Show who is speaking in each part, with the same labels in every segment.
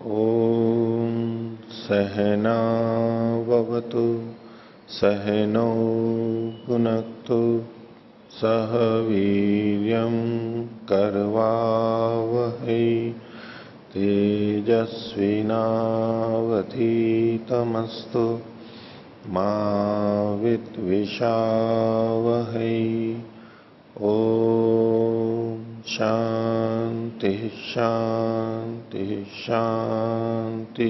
Speaker 1: ॐ सहनाववतु सहनौ भुनक्तु सह वीर्यं करवावहै तेजस्विनावधीतमस्तु मा विद्विषावहै। ओम शांति शांति शांति।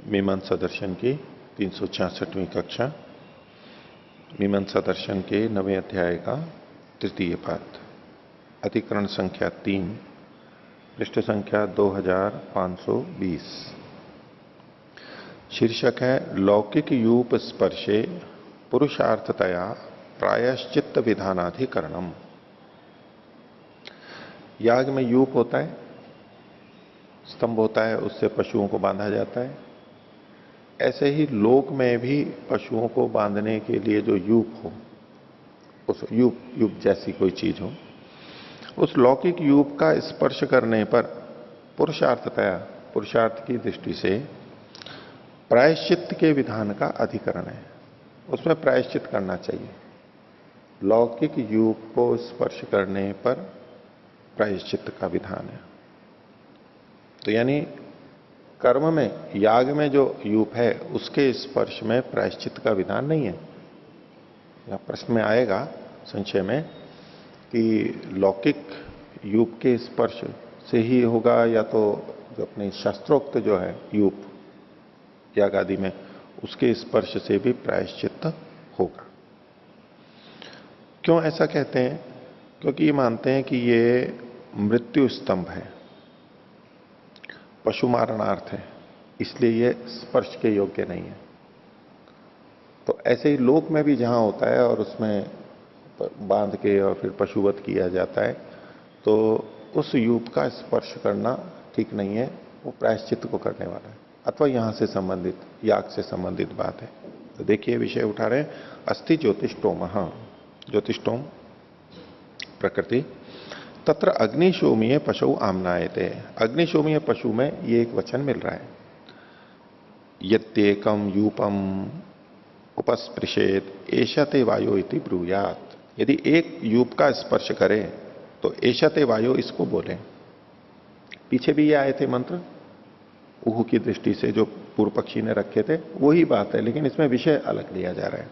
Speaker 1: मीमांसा दर्शन की 366वीं कक्षा, मीमांसा दर्शन के 9वें अध्याय का तृतीय पाठ, अधिकरण संख्या 3, पृष्ठ संख्या 2520। शीर्षक है लौकिक यूप स्पर्शे पुरुषार्थतया प्रायश्चित्त विधानाधिकरणम। याग में यूप होता है, स्तंभ होता है, उससे पशुओं को बांधा जाता है। ऐसे ही लोक में भी पशुओं को बांधने के लिए जो यूप हो, उस यूप जैसी कोई चीज हो, उस लौकिक यूप का स्पर्श करने पर पुरुषार्थतया, पुरुषार्थ की दृष्टि से प्रायश्चित्त के विधान का अधिकरण है। उसमें प्रायश्चित करना चाहिए। लौकिक यूप को स्पर्श करने पर प्रायश्चित्त का विधान है। तो यानी कर्म में, याग में जो यूप है उसके स्पर्श में प्रायश्चित्त का विधान नहीं है। यह प्रश्न में आएगा संशय में कि लौकिक यूप के स्पर्श से ही होगा या तो जो अपने शास्त्रोक्त जो है यूप याग आदि में, उसके स्पर्श से भी प्रायश्चित्त होगा। क्यों ऐसा कहते हैं? क्योंकि ये मानते हैं कि ये मृत्यु स्तंभ है, पशु मारणार्थ है, इसलिए ये स्पर्श के योग्य नहीं है। तो ऐसे ही लोक में भी जहां होता है और उसमें बांध के और फिर पशुवत किया जाता है, तो उस यूप का स्पर्श करना ठीक नहीं है, वो प्रायश्चित्त को करने वाला है। अथवा यहां से संबंधित, याग से संबंधित बात है। तो देखिए विषय उठा रहे हैं, अस्थि ज्योतिष्टोम, ज्योतिष्टोम प्रकृति, तत्र अग्निशोमीय पशु आमनायते। अग्निशोमीय पशु में ये एक वचन मिल रहा है, यत्येकम यूपम उपस्पृशेत एषते वायो इति ब्रूयात। यदि एक यूप का स्पर्श करे तो एषते वायो इसको बोले। पीछे भी ये आए थे मंत्र उहु की दृष्टि से, जो पूर्व पक्षी ने रखे थे, वही बात है, लेकिन इसमें विषय अलग लिया जा रहा है।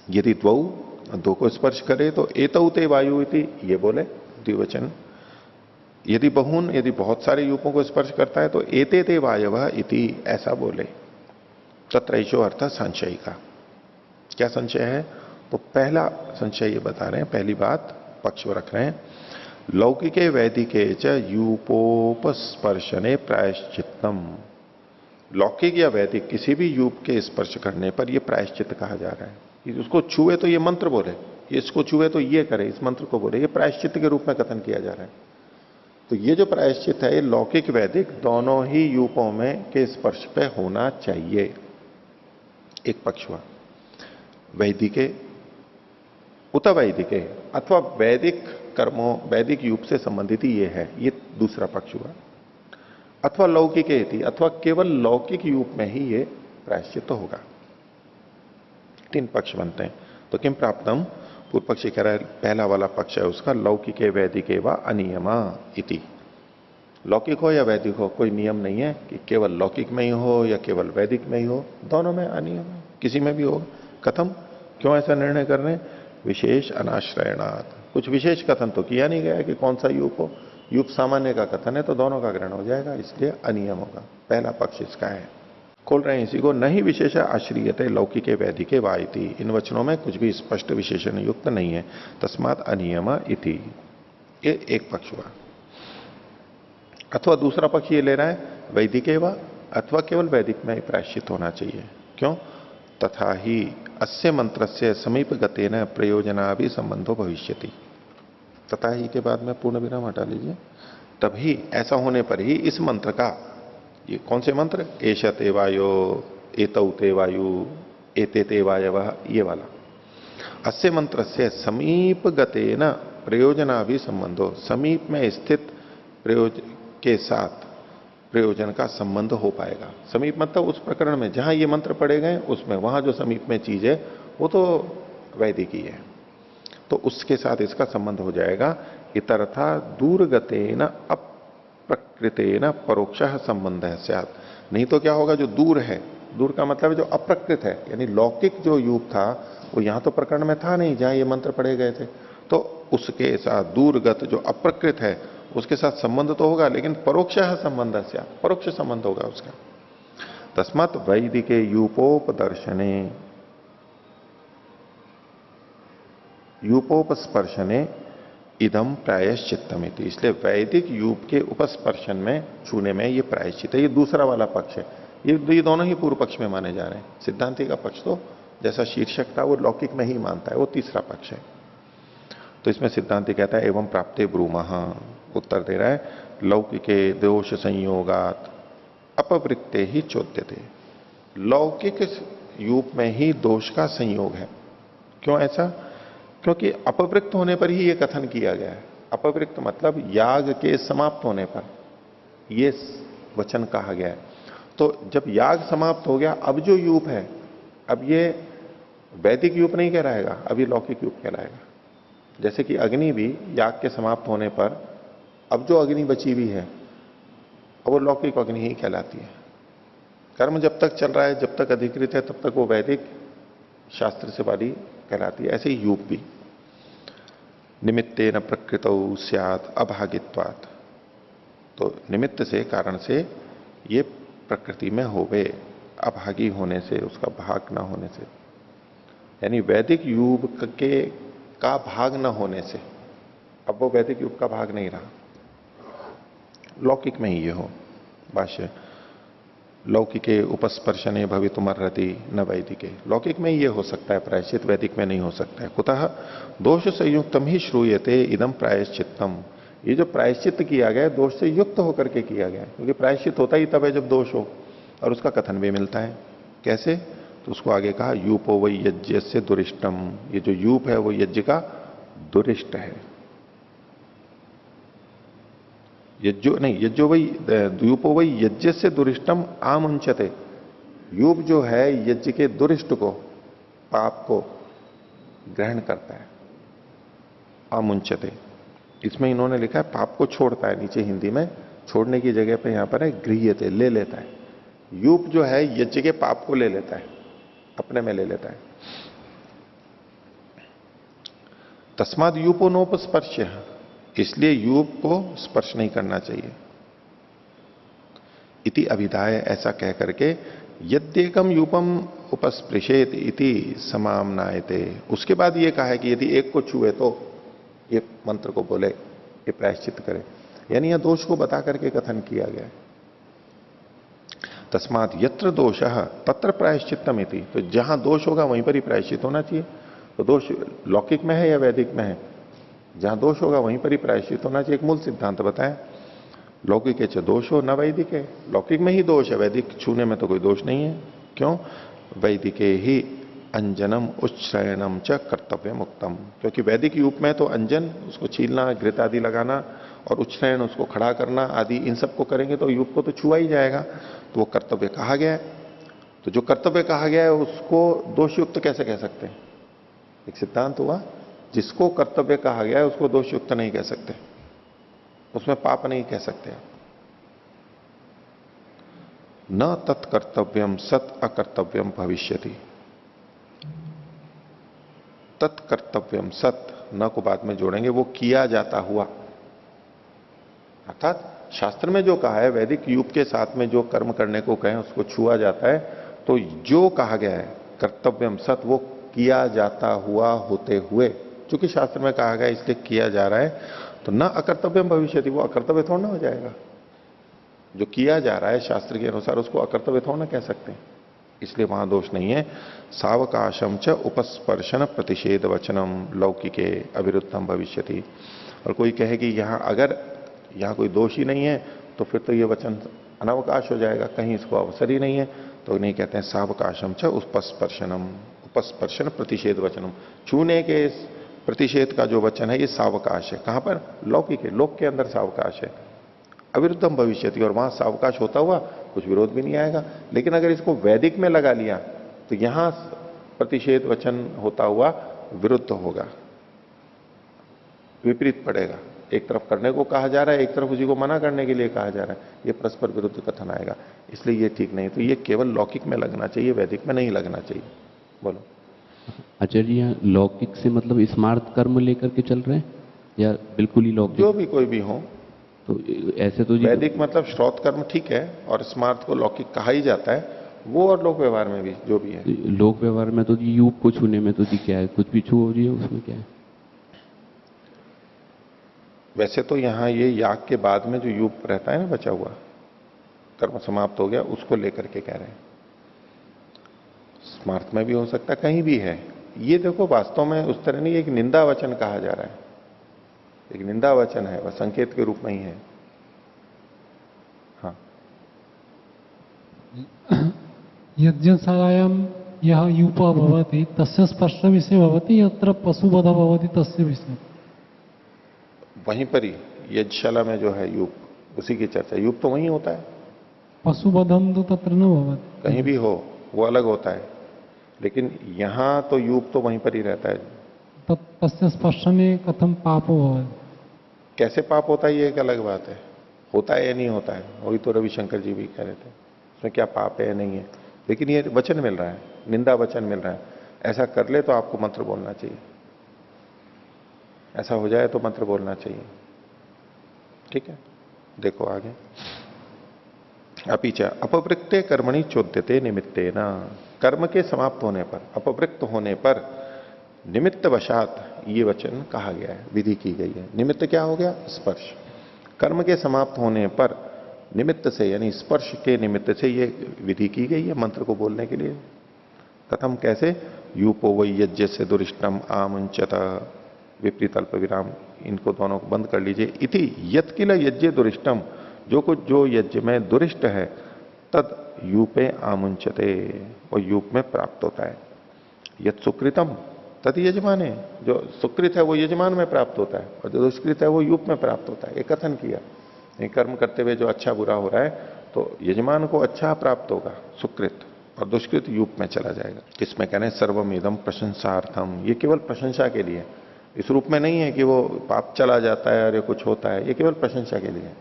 Speaker 1: यदि दो को स्पर्श करे तो एतौ ते वायु इति ये बोले द्विवचन। यदि बहुन, यदि बहुत सारे यूपों को स्पर्श करता है तो एते ते वायवः इति ऐसा बोले। तत्रैषो अर्थ संशय का। क्या संशय है? तो पहला संशय ये बता रहे हैं, पहली बात पक्ष रख रहे हैं, लौकिके वैदिके च यूपोपस्पर्शने प्रायश्चित्तम। लौकिक या वैदिक किसी भी यूप के स्पर्श करने पर यह प्रायश्चित्त कहा जा रहा है। उसको छुए तो ये मंत्र बोले, इसको छुए तो ये करे, इस मंत्र को बोले, ये प्रायश्चित्त के रूप में कथन किया जा रहा है। तो ये जो प्रायश्चित्त है, ये लौकिक वैदिक दोनों ही यूपों में के स्पर्श पे होना चाहिए। एक पक्ष हुआ। वैदिके उत वैदिके, अथवा वैदिक कर्मों, वैदिक यूप से संबंधित ही ये है, ये दूसरा पक्ष हुआ। अथवा लौकिके थी, अथवा केवल लौकिक यूप में ही ये प्रायश्चित्त होगा। 3 पक्ष बनते हैं। तो किम प्राप्तम, पूर्व पक्षी कह रहा है, पहला वाला पक्ष है उसका, लौकिके वैदिके व अनियमा इति। लौकिक हो या वैदिक हो, कोई नियम नहीं है कि केवल लौकिक में ही हो या केवल वैदिक में ही हो, दोनों में अनियम है, किसी में भी हो। कथम, क्यों ऐसा निर्णय कर रहे हैं? विशेष अनाश्रयणात्, कुछ विशेष कथन तो किया नहीं गया कि कौन सा यूप हो। यूप सामान्य का कथन है तो दोनों का ग्रहण हो जाएगा, इसलिए अनियम होगा। पहला पक्ष इसका है। खोल रहे हैं इसी को, नहीं विशेष आश्रियते लौकिके वैदिके वा इति। इन वचनों में कुछ भी स्पष्ट विशेषण युक्त नहीं है, तस्मात् अनियम इति। ये एक पक्ष हुआ। अथवा दूसरा पक्ष ये ले रहा है, वैदिके वा, अथवा केवल वैदिक में प्रायश्चित होना चाहिए। क्यों? तथा ही अस्य मंत्रस्य समीप गतेन प्रयोजना भी संबंधो भविष्यति। तथा ही के बाद में पूर्ण विराम हटा लीजिए। तभी, ऐसा होने पर ही इस मंत्र का, ये कौन से मंत्र, एषते वायो, एतौ ते वायु, एते ते वायवः, ये वाला, अस्य मंत्र से समीप गतेन प्रयोजनाभि संबंधो, समीप में स्थित प्रयोजन के साथ प्रयोजन का संबंध हो पाएगा। समीप मतलब उस प्रकरण में जहां ये मंत्र पढ़े गए उसमें, वहां जो समीप में चीज है वो तो वैदिकी है, तो उसके साथ इसका संबंध हो जाएगा। इतरथा दूरगतेन अप्रकृतेन परोक्ष संबंध है स्यात्। नहीं तो क्या होगा, जो दूर है, दूर का मतलब है जो अप्रकृत है, यानी लौकिक जो युग था वो यहां तो प्रकरण में था नहीं जहां ये मंत्र पढ़े गए थे, तो उसके साथ दूरगत जो अप्रकृत है उसके साथ संबंध तो होगा, लेकिन परोक्ष संबंध से, परोक्ष संबंध होगा उसका। तस्मात् वैदिके यूपोपदर्शने यूपोपस्पर्शने इदम प्रायश्चित्तमिति। इसलिए वैदिक यूप के उपस्पर्शन में, छूने में ये प्रायश्चित है। ये दूसरा वाला पक्ष है। ये दोनों ही पूर्व पक्ष में माने जा रहे हैं। सिद्धांति का पक्ष तो जैसा शीर्षक था वो लौकिक में ही मानता है, वो तीसरा पक्ष है। तो इसमें सिद्धांति कहता है एवं प्राप्ते ब्रूमः, उत्तर दे रहा है लौकिके दोष संयोगात अपवृत्ते ही चोद्यते। लौकिक यूप में ही दोष का संयोग है। क्यों ऐसा? क्योंकि अपवृत्त होने पर ही यह कथन किया गया है। अपवृत्त मतलब याग के समाप्त होने पर यह वचन कहा गया है। तो जब याग समाप्त हो गया, अब जो यूप है, अब ये वैदिक यूप नहीं कहलाएगा, अभी लौकिक यूप कहलाएगा। जैसे कि अग्नि भी याग के समाप्त होने पर अब जो अग्नि बची हुई है अब वो लौकिक अग्नि ही कहलाती है। कर्म जब तक चल रहा है, जब तक अधिकृत है, तब तक वो वैदिक शास्त्र से वाली कहलाती है। ऐसे ही यूप भी निमित्तेन प्रकृतौ स्यात् अभागित्वात्, तो निमित्त से, कारण से ये प्रकृति में होवे, अभागी होने से, उसका भाग ना होने से, यानी वैदिक युग के का भाग न होने से। अब वो वैदिक युग का भाग नहीं रहा, लौकिक में ही ये हो। भाष्य लौकिके उपस्पर्शने भवितुमर्हति न वैदिके, लौकिक में ये हो सकता है प्रायश्चित, वैदिक में नहीं हो सकता है। कुतः दोष संयुक्तम ही श्रूयते इदम प्रायश्चित्तम। ये जो प्रायश्चित किया गया दोष से युक्त होकर के किया गया, क्योंकि प्रायश्चित होता ही तब है जब दोष हो, और उसका कथन भी मिलता है। कैसे? तो उसको आगे कहा यूपो वै यज्ञ से दुरिष्टम। ये जो यूप है वो यज्ञ का दुरिष्ट है। यज्ञो नहीं, यज्ञो वही यूपो वही यज्ञ से दुरिष्टम आमुंचते। यूप जो है यज्ञ के दुरिष्ट को, पाप को ग्रहण करता है। आमुंचते, इसमें इन्होंने लिखा है पाप को छोड़ता है, नीचे हिंदी में छोड़ने की जगह पे यहां पर है गृह्यते, ले लेता है। यूप जो है यज्ञ के पाप को ले लेता है, अपने में ले लेता है। तस्माद यूपोनोपस्पर्श्य, इसलिए यूप को स्पर्श नहीं करना चाहिए। इति अभिधाय, ऐसा कह करके यद्येकम यूपम उपस्पृशेत इति समामनायते, उसके बाद ये कहा है कि यदि एक को छुए तो ये मंत्र को बोले, ये प्रायश्चित करे, यानी यह दोष को बता करके कथन किया गया है। तस्मात यत्र दोष तत्र प्रायश्चित्तम इति, तो जहां दोष होगा वहीं पर ही प्रायश्चित होना चाहिए। तो दोष लौकिक में है या वैदिक में है? जहां दोष होगा वहीं पर ही प्रायश्चित होना चाहिए। एक मूल सिद्धांत बताएं, लौकिक च दोष हो न वैदिक है। लौकिक में ही दोष है, वैदिक छूने में तो कोई दोष नहीं है। क्यों? वैदिके ही अंजनम उच्छ्रयणम च कर्तव्य मुक्तम, क्योंकि वैदिक यूप में तो अंजन, उसको छीलना, घृत आदि लगाना, और उच्छ्रयण, उसको खड़ा करना आदि, इन सबको करेंगे तो यूप को तो छुआ ही जाएगा, तो वो कर्तव्य कहा गया है। तो जो कर्तव्य कहा गया है उसको दोषयुक्त कैसे कह सकते हैं? एक सिद्धांत हुआ, जिसको कर्तव्य कहा गया है उसको दोषयुक्त नहीं कह सकते, उसमें पाप नहीं कह सकते। न तत्कर्तव्यम सत अकर्तव्यम भविष्यति। तत्कर्तव्यम, सत न को बाद में जोड़ेंगे, वो किया जाता हुआ, अर्थात शास्त्र में जो कहा है, वैदिक युग के साथ में जो कर्म करने को कहें उसको छुआ जाता है। तो जो कहा गया है कर्तव्यम सत, वो किया जाता हुआ होते हुए, चूंकि शास्त्र में कहा गया इसलिए किया जा रहा है, तो न अकर्तव्यम भविष्यति, वो अकर्तव्य थोड़ा ना हो जाएगा। जो किया जा रहा है शास्त्र के अनुसार उसको अकर्तव्य थोड़ा ना कह सकते हैं, इसलिए वहां दोष नहीं है। सावकाशम च उपस्पर्शन प्रतिषेध वचनम लौकिके अविरुद्धम भविष्यति। और कोई कहे कि यहां अगर यहां कोई दोष ही नहीं है तो फिर तो ये वचन अनवकाश हो जाएगा, कहीं इसको अवसर ही नहीं है, तो नहीं कहते हैं सावकाशम च उपस्पर्शनम, उपस्पर्शन प्रतिषेध वचनम, छूने के प्रतिषेध का जो वचन है ये सावकाश है। कहां पर? लौकिक है, लोक के अंदर सावकाश है। अविरुद्धम भविष्यति, और वहां सावकाश होता हुआ कुछ विरोध भी नहीं आएगा। लेकिन अगर इसको वैदिक में लगा लिया तो यहां प्रतिषेध वचन होता हुआ विरुद्ध होगा, विपरीत पड़ेगा। एक तरफ करने को कहा जा रहा है, एक तरफ उसी को मना करने के लिए कहा जा रहा है, ये परस्पर विरुद्ध कथन आएगा, इसलिए ये ठीक नहीं। तो ये केवल लौकिक में लगना चाहिए, वैदिक में नहीं लगना चाहिए। बोलो।
Speaker 2: आचार्य जी, यहाँ लौकिक से मतलब स्मार्त कर्म लेकर के चल रहे हैं या बिल्कुल ही लौकिक?
Speaker 1: जो भी कोई भी हो,
Speaker 2: तो ऐसे तो जी
Speaker 1: वैदिक मतलब श्रौत कर्म ठीक है, और स्मार्त को लौकिक कहा ही जाता है वो, और लोक व्यवहार में भी जो भी है।
Speaker 2: लोक व्यवहार में तो जी यूप को छूने में तो जी क्या है, कुछ भी छू जी उसमें क्या है?
Speaker 1: वैसे तो यहां ये याग के बाद में जो यूप रहता है ना, बचा हुआ कर्म समाप्त हो गया, उसको लेकर के कह रहे हैं। स्मार्त में भी हो सकता है, कहीं भी है। ये देखो वास्तव में उस तरह नहीं, एक निंदा वचन कहा जा रहा है, एक निंदा वचन है, वह संकेत के रूप में ही है। हाँ।
Speaker 3: यज्ञशालायां यह यूप भवति तस्य स्पर्श विषय भवति, यत्र पशुवध भवति तस्य विषय।
Speaker 1: वहीं पर ही यज्ञशाला में जो है यूप, उसी की चर्चा। यूप तो वहीं होता है,
Speaker 3: पशुवधम तो तत्र न भवति।
Speaker 1: कहीं भी हो वो अलग होता है, लेकिन यहां तो यूप तो वहीं पर ही रहता है।
Speaker 3: तस्य स्पर्शने कथम पापो भवति?
Speaker 1: कैसे पाप होता है ये एक अलग बात है, होता है या नहीं होता है, वही तो रविशंकर जी भी कह रहे थे, उसमें क्या पाप है या नहीं है। लेकिन ये वचन मिल रहा है, निंदा वचन मिल रहा है, ऐसा कर ले तो आपको मंत्र बोलना चाहिए, ऐसा हो जाए तो मंत्र बोलना चाहिए। ठीक है, देखो आगे। अपीच अपवृत्ते कर्मणि चोद्यते निमित्ते न, कर्म के समाप्त होने पर, अपवृत्त होने पर निमित्त वशात ये वचन कहा गया है, विधि की गई है। निमित्त क्या हो गया? स्पर्श। कर्म के समाप्त होने पर निमित्त से, यानी स्पर्श के निमित्त से ये विधि की गई है मंत्र को बोलने के लिए। कथम, कैसे? यूपो वै यज्ञ से दुरिष्टम आमुंचत, विपरीत अल्प विराम, इनको दोनों को बंद कर लीजिए। इति यत किल यज्ञ दुरिष्टम, जो कुछ जो यज्ञ में दुरिष्ट है, तद यूपे आमुंचते, वो यूप में प्राप्त होता है। यत सुकृतम तद यजमान है, जो सुकृत है वो यजमान में प्राप्त होता है, और जो दुष्कृत है वो यूप में प्राप्त होता है। ये कथन किया, ये कर्म करते हुए जो अच्छा बुरा हो रहा है तो यजमान को अच्छा प्राप्त होगा सुकृत, और दुष्कृत यूप में चला जाएगा। किसमें कह रहे हैं? सर्वमेदम प्रशंसार्थम, ये केवल प्रशंसा के लिए, इस रूप में नहीं है कि वो पाप चला जाता है और ये कुछ होता है, ये केवल प्रशंसा के लिए।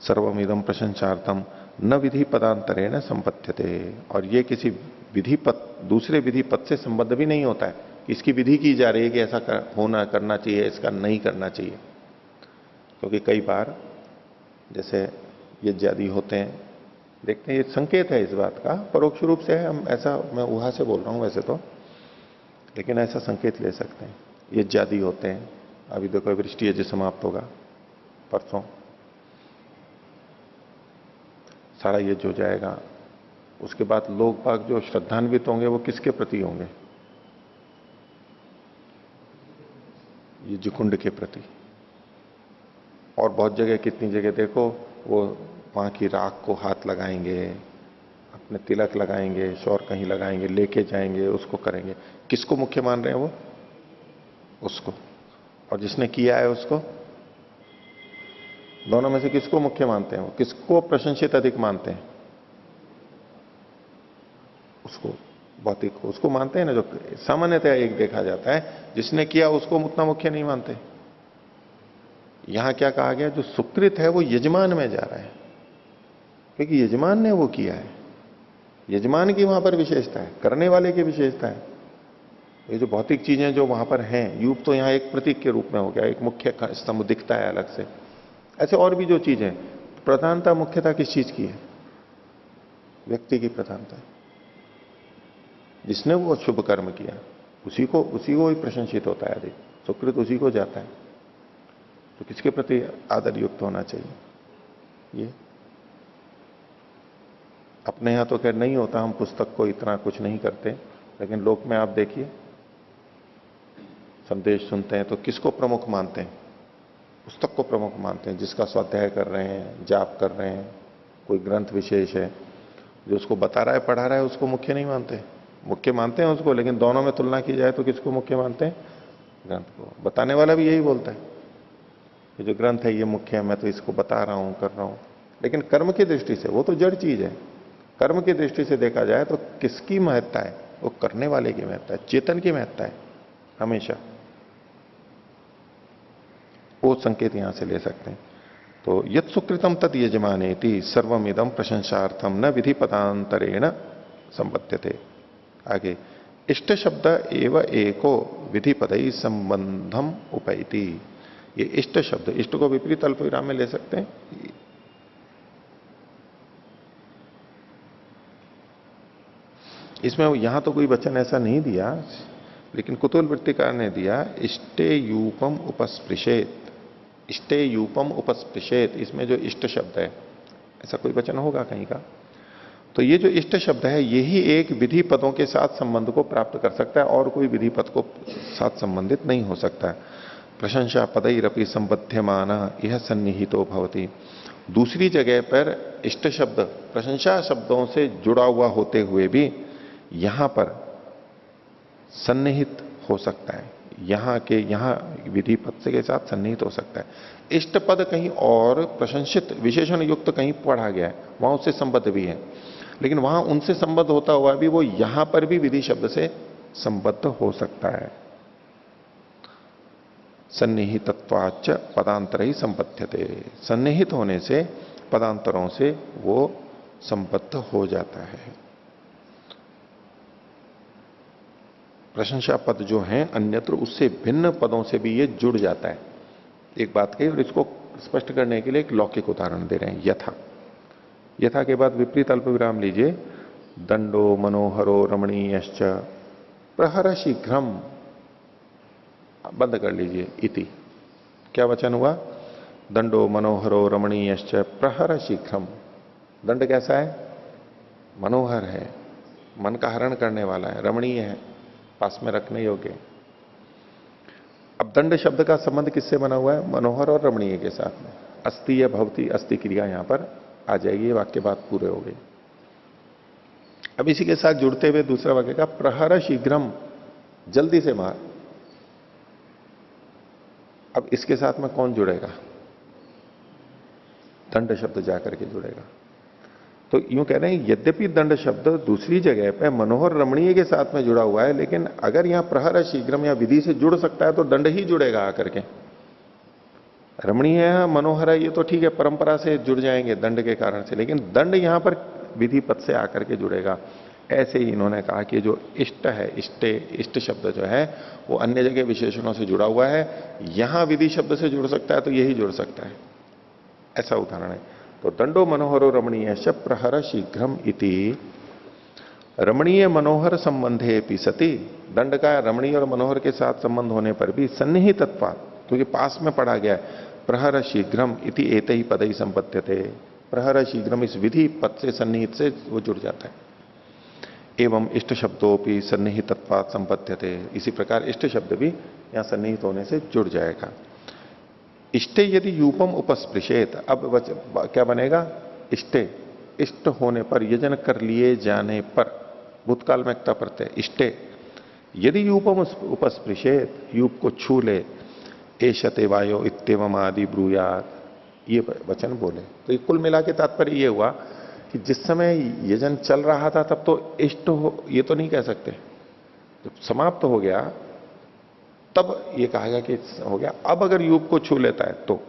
Speaker 1: सर्वमिदम प्रशंसार्थम न विधि पदांतरे न संपत्त्यते, और ये किसी विधि पद, दूसरे विधि पद से संबद्ध भी नहीं होता है कि इसकी विधि की जा रही है कि ऐसा होना करना चाहिए, इसका नहीं करना चाहिए। क्योंकि कई बार जैसे यज्ञ आदि होते हैं, देखते हैं, ये संकेत है इस बात का, परोक्ष रूप से है, हम ऐसा, मैं ऊहा से बोल रहा हूं वैसे तो, लेकिन ऐसा संकेत ले सकते हैं। यज्ञ आदि होते हैं, अभी देखो वृष्टि यज्ञ समाप्त होगा परसों, सारा यज्ञ हो जाएगा। उसके बाद लोग बाग जो श्रद्धान्वित होंगे वो किसके प्रति होंगे? यज्ञ कुंड के प्रति। और बहुत जगह, कितनी जगह देखो, वो वहां की राख को हाथ लगाएंगे, अपने तिलक लगाएंगे, शौर कहीं लगाएंगे, लेके जाएंगे, उसको करेंगे। किसको मुख्य मान रहे हैं वो? उसको। और जिसने किया है उसको? दोनों में से किसको मुख्य मानते हैं? वो किसको प्रशंसित अधिक मानते हैं? उसको, भौतिक को उसको मानते हैं ना, जो सामान्यतः एक देखा जाता है, जिसने किया उसको उतना मुख्य नहीं मानते। यहां क्या कहा गया? जो सुकृत है वो यजमान में जा रहा है, क्योंकि यजमान ने वो किया है, यजमान की वहां पर विशेषता है, करने वाले की विशेषता है। ये जो भौतिक चीजें जो वहां पर हैं, यूप तो यहां एक प्रतीक के रूप में हो गया, एक मुख्य स्तंभ दिखता है अलग से। ऐसे और भी जो चीजें, प्रधानता मुख्यता किस चीज की है? व्यक्ति की प्रधानता। जिसने वो शुभ कर्म किया उसी को ही प्रशंसित होता है अधिक, सुकृत उसी को जाता है। तो किसके प्रति आदर युक्त होना चाहिए? ये अपने यहां तो खैर नहीं होता, हम पुस्तक को इतना कुछ नहीं करते, लेकिन लोक में आप देखिए, संदेश सुनते हैं तो किसको प्रमुख मानते हैं? पुस्तक को प्रमुख मानते हैं। जिसका स्वाध्याय कर रहे हैं, जाप कर रहे हैं, कोई ग्रंथ विशेष है, जो उसको बता रहा है, पढ़ा रहा है, उसको मुख्य नहीं मानते। मुख्य मानते हैं उसको, लेकिन दोनों में तुलना की जाए तो किसको मुख्य मानते हैं? ग्रंथ को बताने वाला भी यही बोलता है कि जो ग्रंथ है ये मुख्य है, मैं तो इसको बता रहा हूं, कर रहा हूं। लेकिन कर्म की दृष्टि से वो तो जड़ चीज है। कर्म की दृष्टि से देखा जाए तो किसकी महत्ता है? वो करने वाले की महत्ता है, चेतन की महत्ता है हमेशा। वो संकेत यहां से ले सकते हैं। तो यत् सुकृतम तद यजमानेति सर्वमिदम प्रशंसार्थम न विधि पदांतरेण संबध्यते। आगे इष्ट शब्द एव एको विधि पदई संबंधम उपैति। ये इष्ट शब्द, इष्ट को विपरीत अल्पविराम में ले सकते हैं। इसमें यहां तो कोई वचन ऐसा नहीं दिया, लेकिन कुतूल वृत्तिकार ने दिया इष्टे यूपम उपस्पृशेत। इष्टे यूपम उपस्पृशेत, इसमें जो इष्ट शब्द है, ऐसा कोई वचन होगा कहीं का? तो ये जो इष्ट शब्द है यही एक विधि पदों के साथ संबंध को प्राप्त कर सकता है, और कोई विधि पद को साथ संबंधित नहीं हो सकता है। प्रशंसा पदैरपि संबध्यमान यह सन्निहितो भवति। दूसरी जगह पर इष्ट शब्द प्रशंसा शब्दों से जुड़ा हुआ होते हुए भी यहां पर सन्निहित हो सकता है। यहां विधि पद से के साथ सन्निहित हो सकता है। इष्ट पद कहीं और प्रशंसित विशेषण युक्त कहीं पढ़ा गया है, वहां उससे संबद्ध भी है, लेकिन वहां उनसे संबद्ध होता हुआ भी वो यहां पर भी विधि शब्द से संबद्ध हो सकता है। सन्निहितत्वाच पदांतर ही संबद्धते। सन्निहित होने से पदांतरों से वो संबद्ध हो जाता है। प्रशंसा पद जो है अन्यत्र उससे भिन्न पदों से भी ये जुड़ जाता है। एक बात कही, और इसको स्पष्ट करने के लिए एक लौकिक उदाहरण दे रहे हैं। यथा, यथा के बाद विपरीत अल्प विराम लीजिए। दंडो मनोहरो रमणीयश्च प्रहर शीघ्रम, बंद कर लीजिए, इति। क्या वचन हुआ? दंडो मनोहरो रमणीयश्च प्रहर शीघ्रम। दंड कैसा है? मनोहर है, मन का हरण करने वाला है, रमणीय है, पास में रखने योग्य। अब दंड शब्द का संबंध किससे बना हुआ है? मनोहर और रमणीय के साथ में। अस्ति या भवती, अस्ति क्रिया यहां पर आ जाएगी। वाक्य बात पूरे हो गई। अब इसी के साथ जुड़ते हुए दूसरा वाक्य का प्रहर शीघ्रम, जल्दी से मार। अब इसके साथ में कौन जुड़ेगा? दंड शब्द जाकर के जुड़ेगा। तो यूं कह रहे हैं यद्यपि दंड शब्द दूसरी जगह पे मनोहर रमणीय के साथ में जुड़ा हुआ है, लेकिन अगर यहां प्रहर शीघ्रम या विधि से जुड़ सकता है तो दंड ही जुड़ेगा आकर के। रमणीय है, मनोहर है, ये तो ठीक है, परंपरा से जुड़ जाएंगे दंड के कारण से, लेकिन दंड यहां पर विधि पद से आकर के जुड़ेगा। ऐसे ही इन्होंने कहा कि जो इष्ट है, इष्ट शब्द जो है वो अन्य जगह विशेषणों से जुड़ा हुआ है, यहां विधि शब्द से जुड़ सकता है तो यही जुड़ सकता है। ऐसा उदाहरण है। तो दंडो मनोहरो रमणीय प्रहर शीघ्रम इति रमणीय मनोहर संबंधे भी सती। दंड का रमणीय और मनोहर के साथ संबंध होने पर भी सन्निहितत्वात्, क्योंकि पास में पढ़ा गया है, प्रहर शीघ्रम इति एते ही पद ही संपद्यते। प्रहर शीघ्रम इस विधि पद से सन्निहित से वो जुड़ जाता है। एवं इष्ट शब्दों भी सन्निहितत्वात् संपद्यते। इसी प्रकार इष्ट शब्द भी यहां सन्निहित होने से जुड़ जाएगा। इष्टे यदि यूपम उपस्पृशेत, अब क्या बनेगा? इष्टे, इष्ट होने पर, यजन कर लिए जाने पर, भूतकाल में एकता प्रत्यय इष्टे यदि यूपम उपस्पृशेत, यूप को छू ले, एशते वायो इत्यवम आदि ब्रूयात, ये वचन बोले। तो ये कुल मिला के तात्पर्य ये हुआ कि जिस समय यजन चल रहा था तब तो इष्ट हो, ये तो नहीं कह सकते। जब समाप्त हो गया तब ये कहा गया कि हो गया। अब अगर यूप को छू लेता है तो,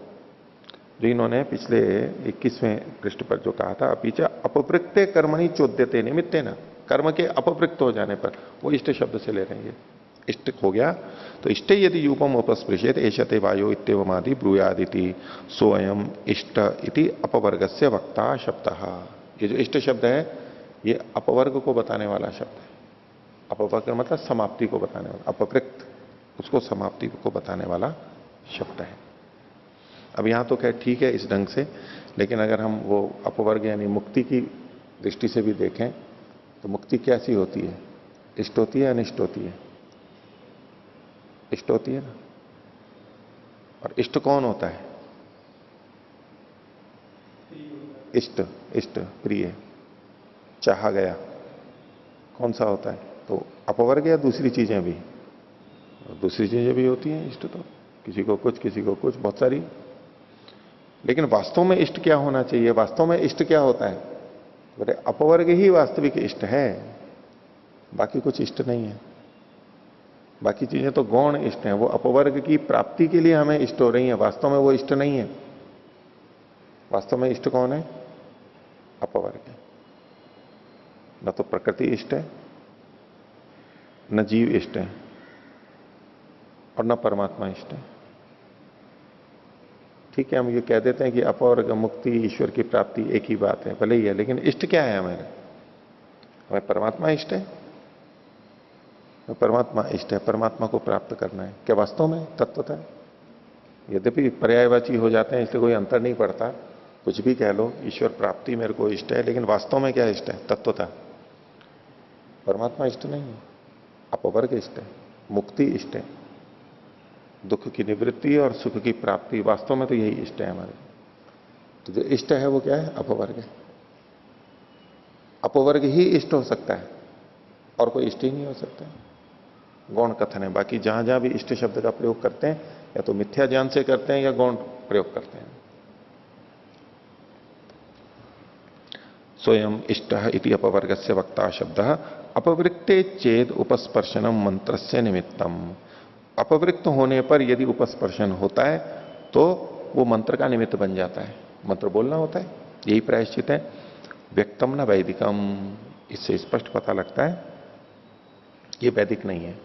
Speaker 1: जो इन्होंने पिछले 21वें पृष्ठ पर जो कहा था, पीछे अपवृत्ते कर्मणि चोद्यते निमित्ते न, कर्म के अपवृत्त हो जाने पर, वो इष्ट शब्द से ले रहे हैं। इष्ट हो गया तो इष्टे यदि यूपम उपस्पृशेत एशते वायो इत्यवमादि ब्रूयादिति सोयम इष्ट इति अपवर्गस्य वक्ता शब्द। ये जो इष्ट शब्द है ये अपवर्ग को बताने वाला शब्द है। अपवर्ग मतलब समाप्ति को बताने वाला, अपवृत्त उसको समाप्ति को बताने वाला शब्द है। अब यहां तो क्या ठीक है इस ढंग से, लेकिन अगर हम वो अपवर्ग यानी मुक्ति की दृष्टि से भी देखें तो मुक्ति कैसी होती है? इष्ट होती है, अनिष्ट होती है? इष्ट होती है ना। और इष्ट कौन होता है? इष्ट, इष्ट प्रिय, चाहा गया, कौन सा होता है? तो अपवर्ग या दूसरी चीजें भी? और दूसरी चीजें भी होती हैं इष्ट तो, किसी को कुछ किसी को कुछ, बहुत सारी। लेकिन वास्तव में इष्ट क्या होना चाहिए? वास्तव में इष्ट क्या होता है? बोले अपवर्ग ही वास्तविक इष्ट है, बाकी कुछ इष्ट नहीं है। बाकी चीजें तो गौण इष्ट हैं, वो अपवर्ग की प्राप्ति के लिए हमें इष्ट हो रही हैं, वास्तव में वो इष्ट नहीं है। वास्तव में इष्ट कौन है? अपवर्ग है। न तो प्रकृति इष्ट है, न जीव इष्ट है, और न परमात्मा इष्ट है। ठीक है, हम ये कह देते हैं कि अपवर्ग, मुक्ति, ईश्वर की प्राप्ति एक ही बात है, भले ही है, लेकिन इष्ट क्या है हमें? हमें परमात्मा इष्ट है। परमात्मा इष्ट है, परमात्मा को प्राप्त करना है। क्या वास्तव में तत्वतः? यद्यपि पर्यायवाची हो जाते हैं इसलिए कोई अंतर नहीं पड़ता, कुछ भी कह लो, ईश्वर प्राप्ति मेरे को इष्ट है, लेकिन वास्तव में क्या इष्ट है? तत्वतः परमात्मा इष्ट नहीं है, अपवर्ग इष्ट है, मुक्ति इष्ट है, दुख की निवृत्ति और सुख की प्राप्ति, वास्तव में तो यही इष्ट है हमारे। तो जो इष्ट है वो क्या है? अपवर्ग है। अपवर्ग ही इष्ट हो सकता है, और कोई इष्ट ही नहीं हो सकता है। गौण कथन है। बाकी जहां जहां भी इष्ट शब्द का प्रयोग करते हैं, या तो मिथ्या ज्ञान से करते हैं या गौण प्रयोग करते हैं। स्वयं इष्ट इति अपवर्ग से वक्ता शब्द अपवृत्ते चेद उपस्पर्शनम मंत्र से निमित्तम। अपवृत्त होने पर यदि उपस्पर्शन होता है तो वो मंत्र का निमित्त बन जाता है, मंत्र बोलना होता है, यही प्रायश्चित है। व्यक्तम न वैदिकम, इससे स्पष्ट पता लगता है ये वैदिक नहीं है।